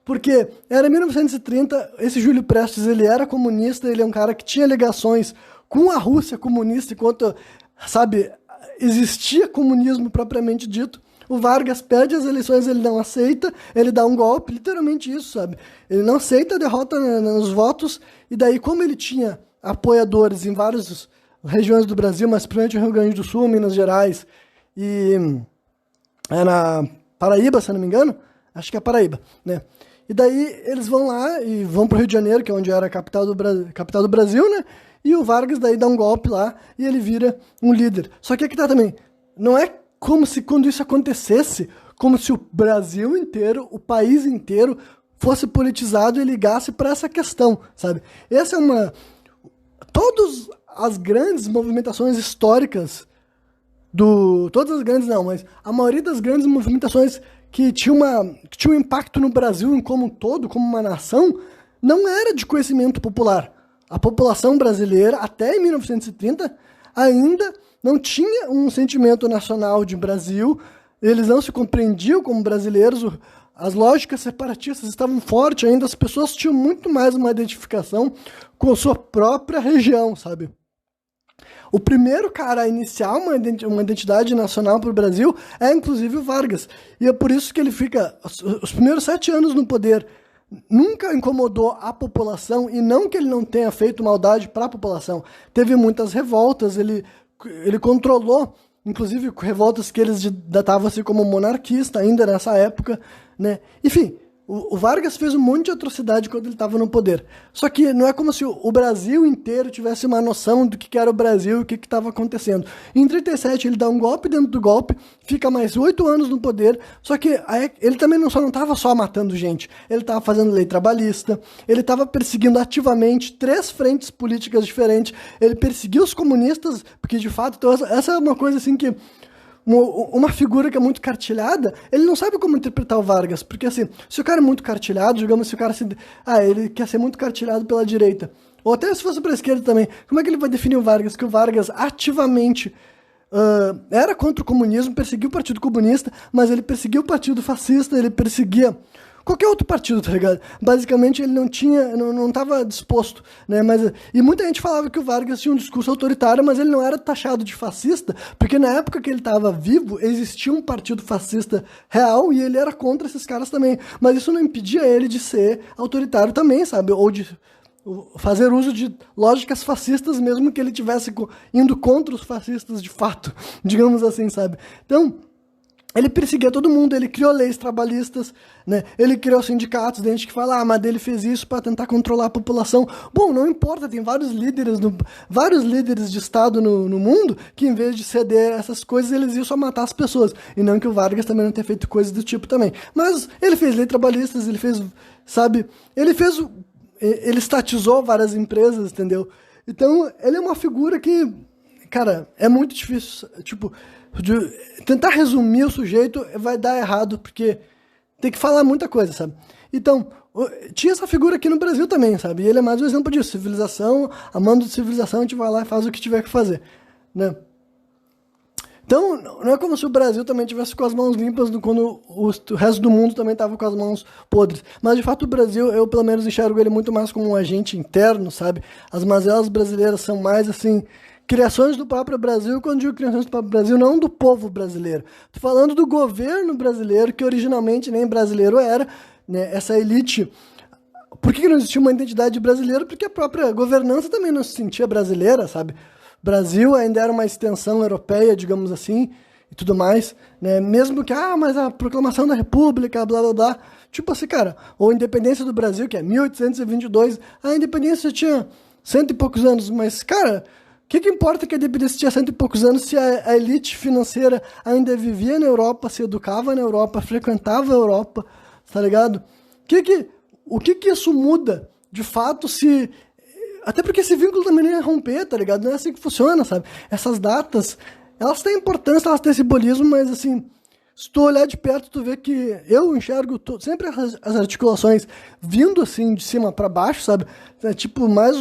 Porque era 1930, esse Júlio Prestes, ele era comunista, ele é um cara que tinha ligações com a Rússia comunista, enquanto, sabe, existia comunismo propriamente dito. O Vargas perde as eleições, ele não aceita, ele dá um golpe, literalmente isso, sabe? Ele não aceita a derrota nos votos, e daí, como ele tinha apoiadores em várias regiões do Brasil, mas principalmente no Rio Grande do Sul, Minas Gerais, e na Paraíba, se eu não me engano, acho que é Paraíba, né? E daí eles vão lá e vão pro Rio de Janeiro, que é onde era a capital do Brasil, né? E o Vargas daí dá um golpe lá e ele vira um líder. Só que aqui tá também, não é como se quando isso acontecesse, como se o Brasil inteiro, o país inteiro, fosse politizado e ligasse para essa questão, sabe? Essa é uma... Todas as grandes movimentações históricas todas as grandes não, mas a maioria das grandes movimentações que tinham um impacto no Brasil como um todo, como uma nação, não era de conhecimento popular. A população brasileira, até em 1930, ainda não tinha um sentimento nacional de Brasil, eles não se compreendiam como brasileiros, as lógicas separatistas estavam fortes ainda, as pessoas tinham muito mais uma identificação com a sua própria região, sabe? O primeiro cara a iniciar uma identidade nacional para o Brasil é, inclusive, o Vargas. E é por isso que ele fica os primeiros 7 anos no poder. Nunca incomodou a população, e não que ele não tenha feito maldade para a população. Teve muitas revoltas, ele controlou, inclusive revoltas que eles datavam-se como monarquista ainda nessa época, né? Enfim, o Vargas fez um monte de atrocidade quando ele estava no poder. Só que não é como se o Brasil inteiro tivesse uma noção do que era o Brasil e o que estava acontecendo. Em 37 ele dá um golpe dentro do golpe, fica mais 8 anos no poder, só que ele também não estava só matando gente, ele estava fazendo lei trabalhista, ele estava perseguindo ativamente 3 frentes políticas diferentes, ele perseguiu os comunistas, porque de fato, então, essa é uma coisa assim que uma figura que é muito cartilhada, ele não sabe como interpretar o Vargas, porque assim, se o cara é muito cartilhado, digamos, se o cara ele quer ser muito cartilhado pela direita, ou até se fosse para a esquerda também, como é que ele vai definir o Vargas? Que o Vargas ativamente era contra o comunismo, perseguiu o Partido Comunista, mas ele perseguiu o Partido Fascista, ele perseguia qualquer outro partido, tá ligado? Basicamente ele não estava disposto, né? E muita gente falava que o Vargas tinha um discurso autoritário, mas ele não era taxado de fascista, porque na época que ele estava vivo, existia um partido fascista real e ele era contra esses caras também. Mas isso não impedia ele de ser autoritário também, sabe? Ou de fazer uso de lógicas fascistas, mesmo que ele tivesse indo contra os fascistas de fato, digamos assim, sabe? Então, ele perseguia todo mundo, ele criou leis trabalhistas, né? Ele criou sindicatos, tem gente que fala, mas ele fez isso para tentar controlar a população. Bom, não importa, tem vários líderes de Estado no mundo que, em vez de ceder essas coisas, eles iam só matar as pessoas. E não que o Vargas também não tenha feito coisas do tipo também. Mas ele fez leis trabalhistas, ele fez, sabe, ele estatizou várias empresas, entendeu? Então, ele é uma figura que, cara, é muito difícil, tipo, tentar resumir o sujeito vai dar errado, porque tem que falar muita coisa, sabe? Então, tinha essa figura aqui no Brasil também, sabe? E ele é mais um exemplo disso. Civilização, amando de civilização, a gente vai lá e faz o que tiver que fazer, né? Então, não é como se o Brasil também tivesse com as mãos limpas quando o resto do mundo também estava com as mãos podres. Mas, de fato, o Brasil, eu pelo menos enxergo ele muito mais como um agente interno, sabe? As mazelas brasileiras são mais, assim, criações do próprio Brasil. Quando digo criações do próprio Brasil, não do povo brasileiro. Estou falando do governo brasileiro, que originalmente nem brasileiro era, né? Essa elite. Por que não existia uma identidade brasileira? Porque a própria governança também não se sentia brasileira, sabe? Brasil ainda era uma extensão europeia, digamos assim, e tudo mais, né? Mesmo que, mas a proclamação da República, blá, blá, blá. Tipo assim, cara, ou a independência do Brasil, que é 1822, a independência tinha 100 e poucos anos, mas, cara, o que importa que a independência tinha 100 e poucos anos se a elite financeira ainda vivia na Europa, se educava na Europa, frequentava a Europa, tá ligado? O que isso muda, de fato, se... Até porque esse vínculo também não ia romper, tá ligado? Não é assim que funciona, sabe? Essas datas, elas têm importância, elas têm simbolismo, mas assim, se tu olhar de perto, tu vê que eu enxergo sempre as articulações vindo assim, de cima para baixo, sabe? É tipo, mais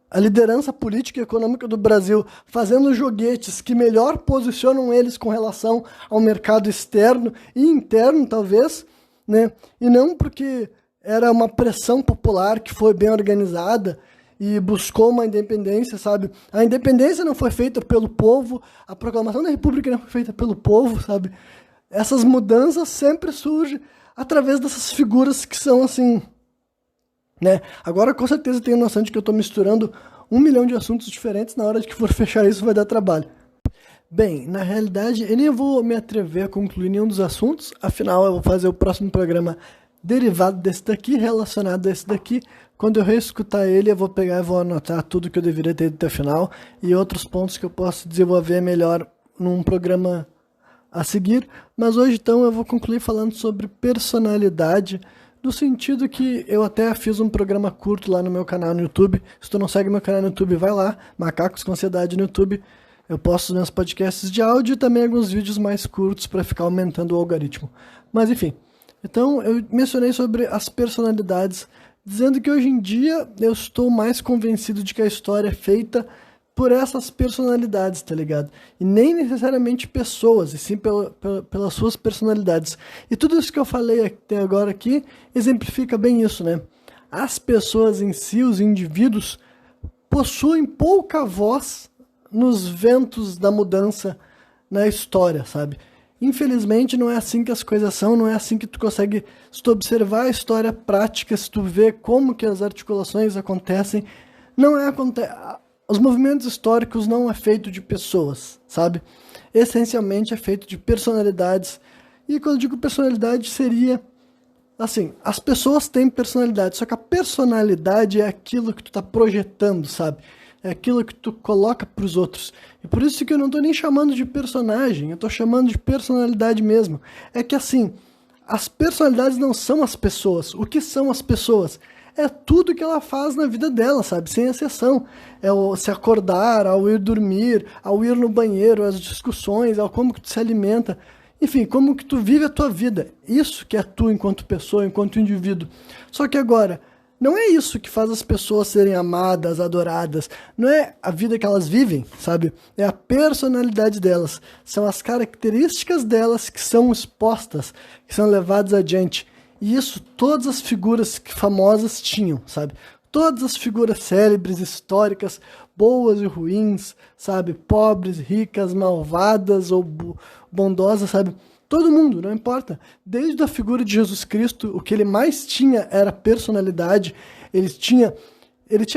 a liderança política e econômica do Brasil fazendo joguetes que melhor posicionam eles com relação ao mercado externo e interno, talvez, né? E não porque... era uma pressão popular que foi bem organizada e buscou uma independência, sabe? A independência não foi feita pelo povo, a proclamação da República não foi feita pelo povo, sabe? Essas mudanças sempre surgem através dessas figuras que são assim, né? Agora, com certeza, tenho noção de que eu estou misturando 1 milhão de assuntos diferentes, na hora de que for fechar isso vai dar trabalho. Bem, na realidade, eu nem vou me atrever a concluir nenhum dos assuntos, afinal, eu vou fazer o próximo programa derivado desse daqui, relacionado a esse daqui. Quando eu reescutar ele, eu vou pegar e vou anotar tudo que eu deveria ter até o final e outros pontos que eu posso desenvolver melhor num programa a seguir, mas hoje então eu vou concluir falando sobre personalidade, no sentido que eu até fiz um programa curto lá no meu canal no YouTube. Se tu não segue meu canal no YouTube, vai lá, Macacos com Ansiedade no YouTube. Eu posto os meus podcasts de áudio e também alguns vídeos mais curtos para ficar aumentando o algoritmo. Mas enfim, então eu mencionei sobre as personalidades, dizendo que hoje em dia eu estou mais convencido de que a história é feita por essas personalidades, tá ligado? E nem necessariamente pessoas, e sim pelas suas personalidades. E tudo isso que eu falei até agora aqui exemplifica bem isso, né? As pessoas em si, os indivíduos, possuem pouca voz nos ventos da mudança na história, sabe? Infelizmente não é assim que as coisas são, não é assim que tu consegue, se tu observar a história prática, se tu vê como que as articulações acontecem, não é os movimentos históricos não é feito de pessoas, sabe? Essencialmente é feito de personalidades. E quando eu digo personalidade seria assim, as pessoas têm personalidade, só que a personalidade é aquilo que tu tá projetando, sabe? É aquilo que tu coloca pros outros. E por isso que eu não tô nem chamando de personagem, eu tô chamando de personalidade mesmo. É que assim, as personalidades não são as pessoas. O que são as pessoas? É tudo que ela faz na vida dela, sabe? Sem exceção. É o se acordar, ao ir dormir, ao ir no banheiro, as discussões, ao como que tu se alimenta. Enfim, como que tu vive a tua vida. Isso que é tu enquanto pessoa, enquanto indivíduo. Só que agora, não é isso que faz as pessoas serem amadas, adoradas. Não é a vida que elas vivem, sabe? É a personalidade delas. São as características delas que são expostas, que são levadas adiante. E isso todas as figuras famosas tinham, sabe? Todas as figuras célebres, históricas, boas e ruins, sabe? Pobres, ricas, malvadas ou bondosas, sabe? Todo mundo, não importa. Desde a figura de Jesus Cristo, o que ele mais tinha era personalidade. Ele tinha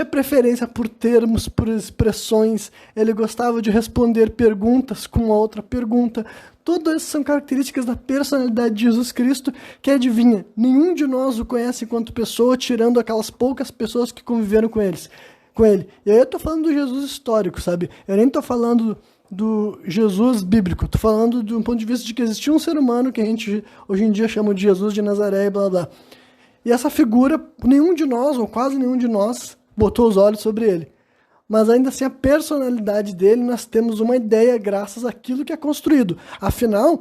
preferência por termos, por expressões. Ele gostava de responder perguntas com a outra pergunta. Todas essas são características da personalidade de Jesus Cristo, que adivinha, nenhum de nós o conhece enquanto pessoa, tirando aquelas poucas pessoas que conviveram com ele. E aí eu tô falando do Jesus histórico, sabe? Eu nem tô falando do Jesus bíblico, tô falando de um ponto de vista de que existia um ser humano que a gente hoje em dia chama de Jesus de Nazaré e blá blá. E essa figura, nenhum de nós, ou quase nenhum de nós, botou os olhos sobre ele. Mas ainda assim a personalidade dele nós temos uma ideia graças àquilo que é construído. Afinal,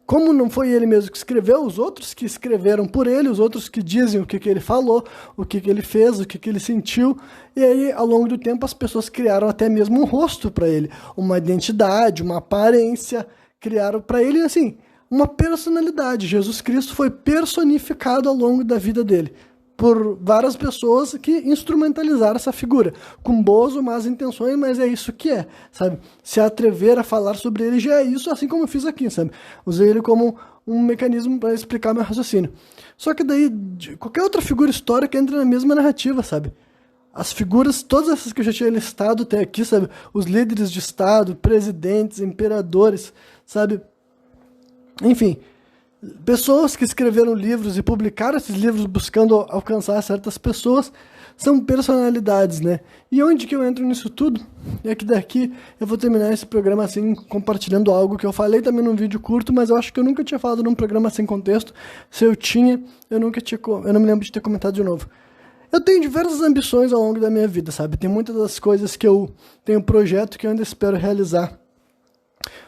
como não foi ele mesmo que escreveu, os outros que escreveram por ele, os outros que dizem o que ele falou, o que ele fez, o que ele sentiu, e aí ao longo do tempo as pessoas criaram até mesmo um rosto para ele, uma identidade, uma aparência, criaram para ele assim, uma personalidade. Jesus Cristo foi personificado ao longo da vida dele por várias pessoas que instrumentalizaram essa figura, com boas ou más intenções, mas é isso que é, sabe? Se atrever a falar sobre ele já é isso, assim como eu fiz aqui, sabe? Usei ele como um mecanismo para explicar meu raciocínio. Só que daí, qualquer outra figura histórica entra na mesma narrativa, sabe? As figuras, todas essas que eu já tinha listado até aqui, sabe? Os líderes de Estado, presidentes, imperadores, sabe? Enfim, pessoas que escreveram livros e publicaram esses livros buscando alcançar certas pessoas são personalidades, né? E onde que eu entro nisso tudo? É que daqui eu vou terminar esse programa assim, compartilhando algo que eu falei também num vídeo curto, mas eu acho que eu nunca tinha falado num programa sem contexto. Se eu tinha, eu não me lembro de ter comentado de novo. Eu tenho diversas ambições ao longo da minha vida, sabe? Tem muitas das coisas que eu tenho projeto que eu ainda espero realizar.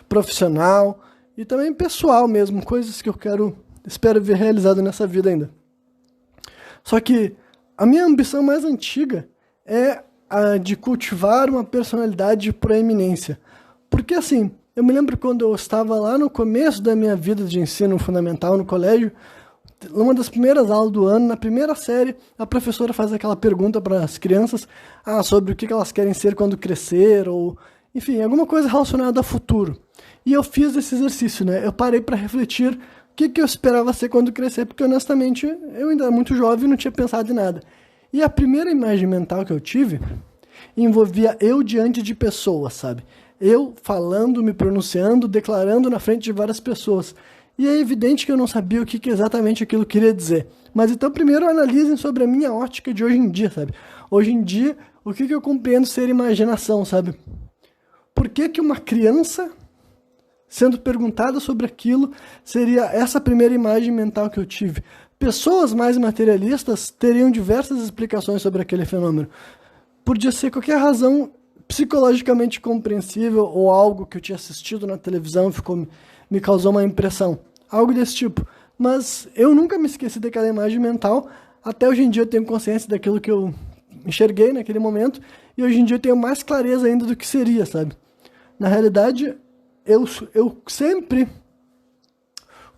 Profissional e também pessoal mesmo, coisas que eu espero ver realizado nessa vida ainda. Só que a minha ambição mais antiga é a de cultivar uma personalidade de proeminência. Porque assim, eu me lembro quando eu estava lá no começo da minha vida de ensino fundamental no colégio, numa das primeiras aulas do ano, na primeira série, a professora faz aquela pergunta para as crianças sobre o que elas querem ser quando crescer, ou enfim, alguma coisa relacionada ao futuro. E eu fiz esse exercício, né? Eu parei para refletir o que eu esperava ser quando crescer, porque honestamente eu ainda era muito jovem e não tinha pensado em nada. E a primeira imagem mental que eu tive envolvia eu diante de pessoas, sabe? Eu falando, me pronunciando, declarando na frente de várias pessoas. E é evidente que eu não sabia o que exatamente aquilo queria dizer. Mas então primeiro analisem sobre a minha ótica de hoje em dia, sabe? Hoje em dia, o que eu compreendo ser imaginação, sabe? Por que uma criança sendo perguntada sobre aquilo, seria essa primeira imagem mental que eu tive. Pessoas mais materialistas teriam diversas explicações sobre aquele fenômeno. Podia ser qualquer razão psicologicamente compreensível ou algo que eu tinha assistido na televisão e me causou uma impressão. Algo desse tipo. Mas eu nunca me esqueci daquela imagem mental. Até hoje em dia eu tenho consciência daquilo que eu enxerguei naquele momento. E hoje em dia eu tenho mais clareza ainda do que seria, sabe? Na realidade, eu sempre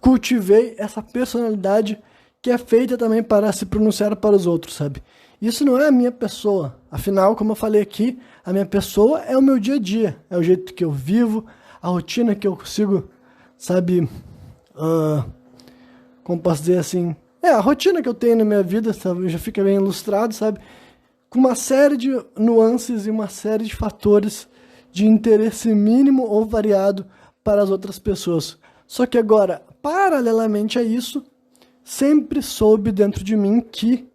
cultivei essa personalidade que é feita também para se pronunciar para os outros, sabe? Isso não é a minha pessoa. Afinal, como eu falei aqui, a minha pessoa é o meu dia a dia. É o jeito que eu vivo, a rotina que eu consigo, sabe? Como posso dizer assim? A rotina que eu tenho na minha vida, sabe? Já fica bem ilustrado, sabe? Com uma série de nuances e uma série de fatores de interesse mínimo ou variado para as outras pessoas. Só que agora, paralelamente a isso, sempre soube dentro de mim que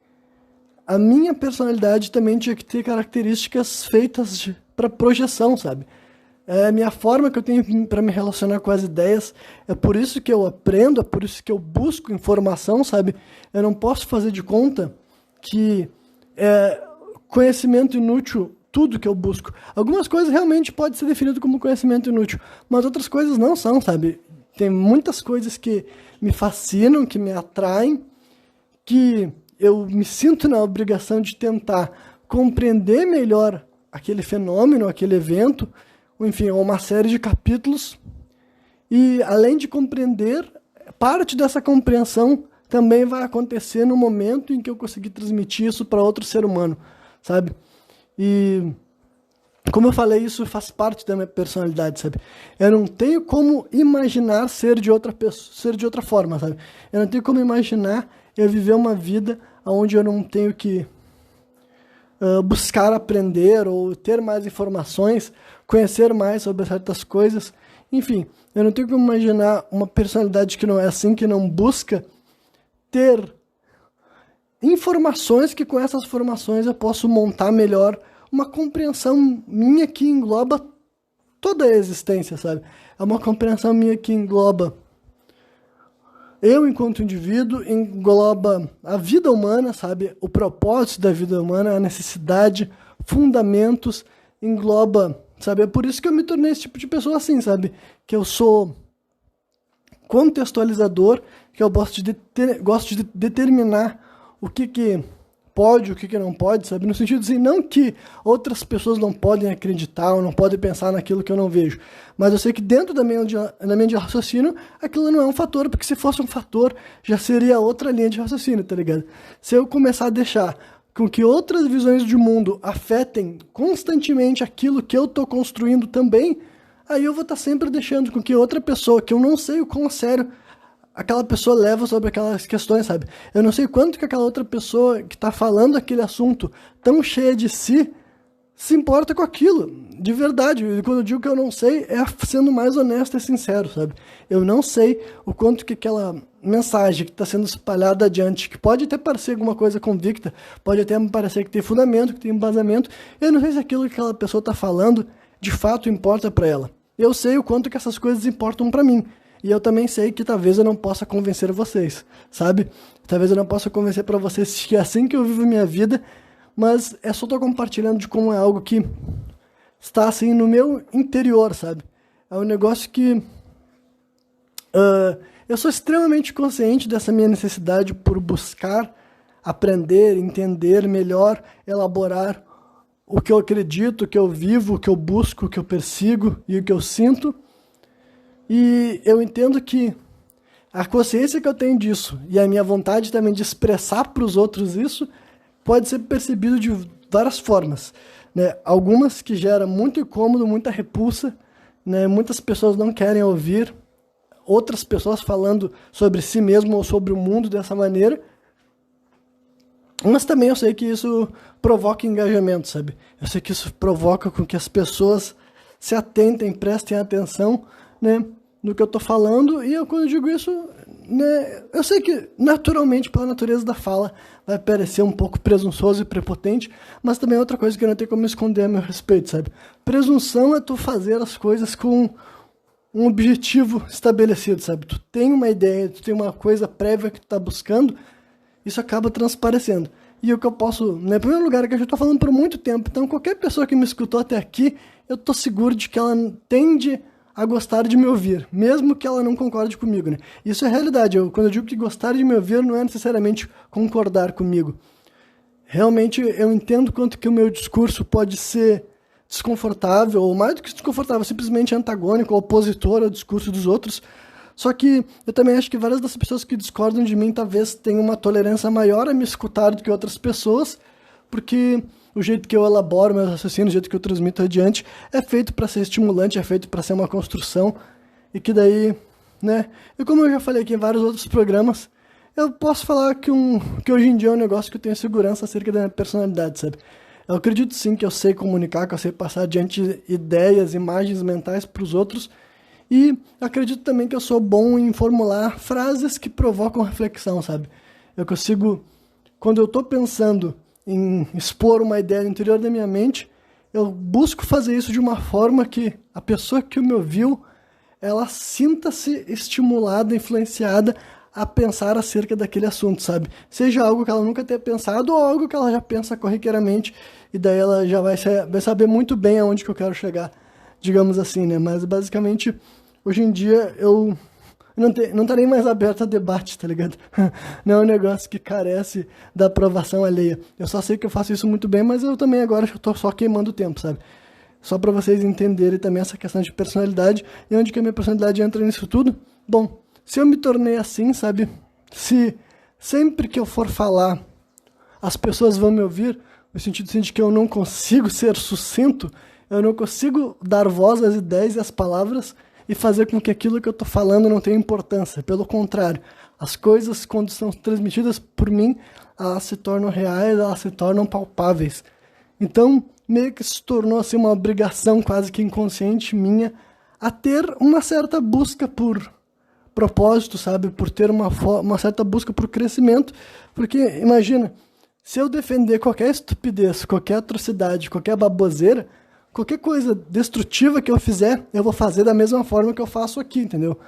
a minha personalidade também tinha que ter características feitas para projeção, sabe? É a minha forma que eu tenho para me relacionar com as ideias, é por isso que eu aprendo, é por isso que eu busco informação, sabe? Eu não posso fazer de conta que é conhecimento inútil tudo que eu busco. Algumas coisas realmente podem ser definidas como conhecimento inútil, mas outras coisas não são, sabe? Tem muitas coisas que me fascinam, que me atraem, que eu me sinto na obrigação de tentar compreender melhor aquele fenômeno, aquele evento, enfim, uma série de capítulos. E além de compreender, parte dessa compreensão também vai acontecer no momento em que eu conseguir transmitir isso para outro ser humano, sabe? E como eu falei, isso faz parte da minha personalidade, sabe? Eu não tenho como imaginar ser de outra pessoa, ser de outra forma, sabe? Eu não tenho como imaginar eu viver uma vida onde eu não tenho que buscar aprender ou ter mais informações, conhecer mais sobre certas coisas. Enfim, eu não tenho como imaginar uma personalidade que não é assim, que não busca ter informações que com essas informações eu posso montar melhor uma compreensão minha que engloba toda a existência, sabe? É uma compreensão minha que engloba eu enquanto indivíduo, engloba a vida humana, sabe? O propósito da vida humana, a necessidade, fundamentos, engloba, sabe? É por isso que eu me tornei esse tipo de pessoa assim, sabe? Que eu sou contextualizador, que eu gosto de determinar o que pode, o que não pode, sabe? No sentido assim, não que outras pessoas não podem acreditar ou não podem pensar naquilo que eu não vejo, mas eu sei que dentro da minha linha de raciocínio, aquilo não é um fator, porque se fosse um fator, já seria outra linha de raciocínio, tá ligado? Se eu começar a deixar com que outras visões de mundo afetem constantemente aquilo que eu tô construindo também, aí eu vou estar sempre deixando com que outra pessoa, que eu não sei o quão sério aquela pessoa leva sobre aquelas questões, sabe? Eu não sei quanto que aquela outra pessoa que está falando aquele assunto tão cheia de si se importa com aquilo, de verdade. E quando eu digo que eu não sei, é sendo mais honesto e sincero, sabe? Eu não sei o quanto que aquela mensagem que está sendo espalhada adiante, que pode até parecer alguma coisa convicta, pode até me parecer que tem fundamento, que tem embasamento, eu não sei se aquilo que aquela pessoa está falando de fato importa para ela. Eu sei o quanto que essas coisas importam para mim. E eu também sei que talvez eu não possa convencer vocês, sabe? Talvez eu não possa convencer para vocês que é assim que eu vivo minha vida, mas é só tô compartilhando de como é algo que está assim no meu interior, sabe? É um negócio que eu sou extremamente consciente dessa minha necessidade por buscar, aprender, entender melhor, elaborar o que eu acredito, o que eu vivo, o que eu busco, o que eu persigo e o que eu sinto. E eu entendo que a consciência que eu tenho disso e a minha vontade também de expressar para os outros isso pode ser percebido de várias formas, né? Algumas que geram muito incômodo, muita repulsa, né? Muitas pessoas não querem ouvir outras pessoas falando sobre si mesmo ou sobre o mundo dessa maneira, mas também eu sei que isso provoca engajamento, sabe? Eu sei que isso provoca com que as pessoas se atentem, prestem atenção, né, no que eu tô falando, e quando eu digo isso, né, eu sei que naturalmente, pela natureza da fala, vai parecer um pouco presunçoso e prepotente, mas também é outra coisa que eu não tenho como esconder a meu respeito, sabe? Presunção é tu fazer as coisas com um objetivo estabelecido, sabe? Tu tem uma ideia, tu tem uma coisa prévia que tu tá buscando, isso acaba transparecendo. E o que eu posso, né, em primeiro lugar, é que eu já tô falando por muito tempo, então qualquer pessoa que me escutou até aqui, eu tô seguro de que ela tende a gostar de me ouvir, mesmo que ela não concorde comigo, né? Isso é realidade. Quando eu digo que gostar de me ouvir, não é necessariamente concordar comigo. Realmente, eu entendo quanto que o meu discurso pode ser desconfortável, ou mais do que desconfortável, simplesmente antagônico, opositor ao discurso dos outros. Só que eu também acho que várias das pessoas que discordam de mim talvez tenham uma tolerância maior a me escutar do que outras pessoas, porque o jeito que eu elaboro meus raciocínios, o jeito que eu transmito adiante, é feito para ser estimulante, é feito para ser uma construção, e que daí, né? E como eu já falei aqui em vários outros programas, eu posso falar que hoje em dia é um negócio que eu tenho segurança acerca da minha personalidade, sabe? Eu acredito sim que eu sei comunicar, que eu sei passar adiante ideias, imagens mentais para os outros, e acredito também que eu sou bom em formular frases que provocam reflexão, sabe? Eu consigo, quando eu estou pensando em expor uma ideia no interior da minha mente, eu busco fazer isso de uma forma que a pessoa que me ouviu, ela sinta-se estimulada, influenciada a pensar acerca daquele assunto, sabe? Seja algo que ela nunca tenha pensado ou algo que ela já pensa corriqueiramente e daí ela já vai saber muito bem aonde que eu quero chegar, digamos assim, né? Mas basicamente, hoje em dia eu não tá nem mais aberto a debate, tá ligado? Não é um negócio que carece da aprovação alheia. Eu só sei que eu faço isso muito bem, mas eu também agora tô só queimando tempo, sabe? Só pra vocês entenderem também essa questão de personalidade e onde que a minha personalidade entra nisso tudo. Bom, se eu me tornei assim, sabe? Se sempre que eu for falar, as pessoas vão me ouvir, no sentido assim, de que eu não consigo ser sucinto, eu não consigo dar voz às ideias e às palavras e fazer com que aquilo que eu estou falando não tenha importância. Pelo contrário, as coisas, quando são transmitidas por mim, elas se tornam reais, elas se tornam palpáveis. Então, meio que se tornou assim, uma obrigação quase que inconsciente minha a ter uma certa busca por propósito, sabe? Por ter uma certa busca por crescimento. Porque, imagina, se eu defender qualquer estupidez, qualquer atrocidade, qualquer baboseira, qualquer coisa destrutiva que eu fizer, eu vou fazer da mesma forma que eu faço aqui, entendeu?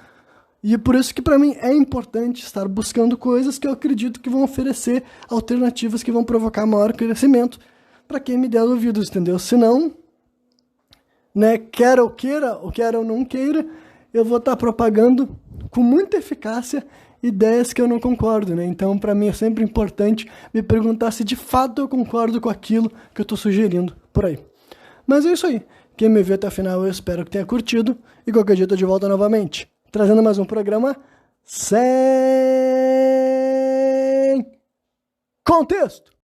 E é por isso que para mim é importante estar buscando coisas que eu acredito que vão oferecer alternativas que vão provocar maior crescimento para quem me der ouvidos, entendeu? Senão, né, quer eu queira, ou quer eu não queira, eu vou estar propagando com muita eficácia ideias que eu não concordo, né? Então, para mim é sempre importante me perguntar se de fato eu concordo com aquilo que eu estou sugerindo por aí. Mas é isso aí. Quem me viu até o final, eu espero que tenha curtido. E qualquer dia eu tô de volta novamente, trazendo mais um programa sem contexto.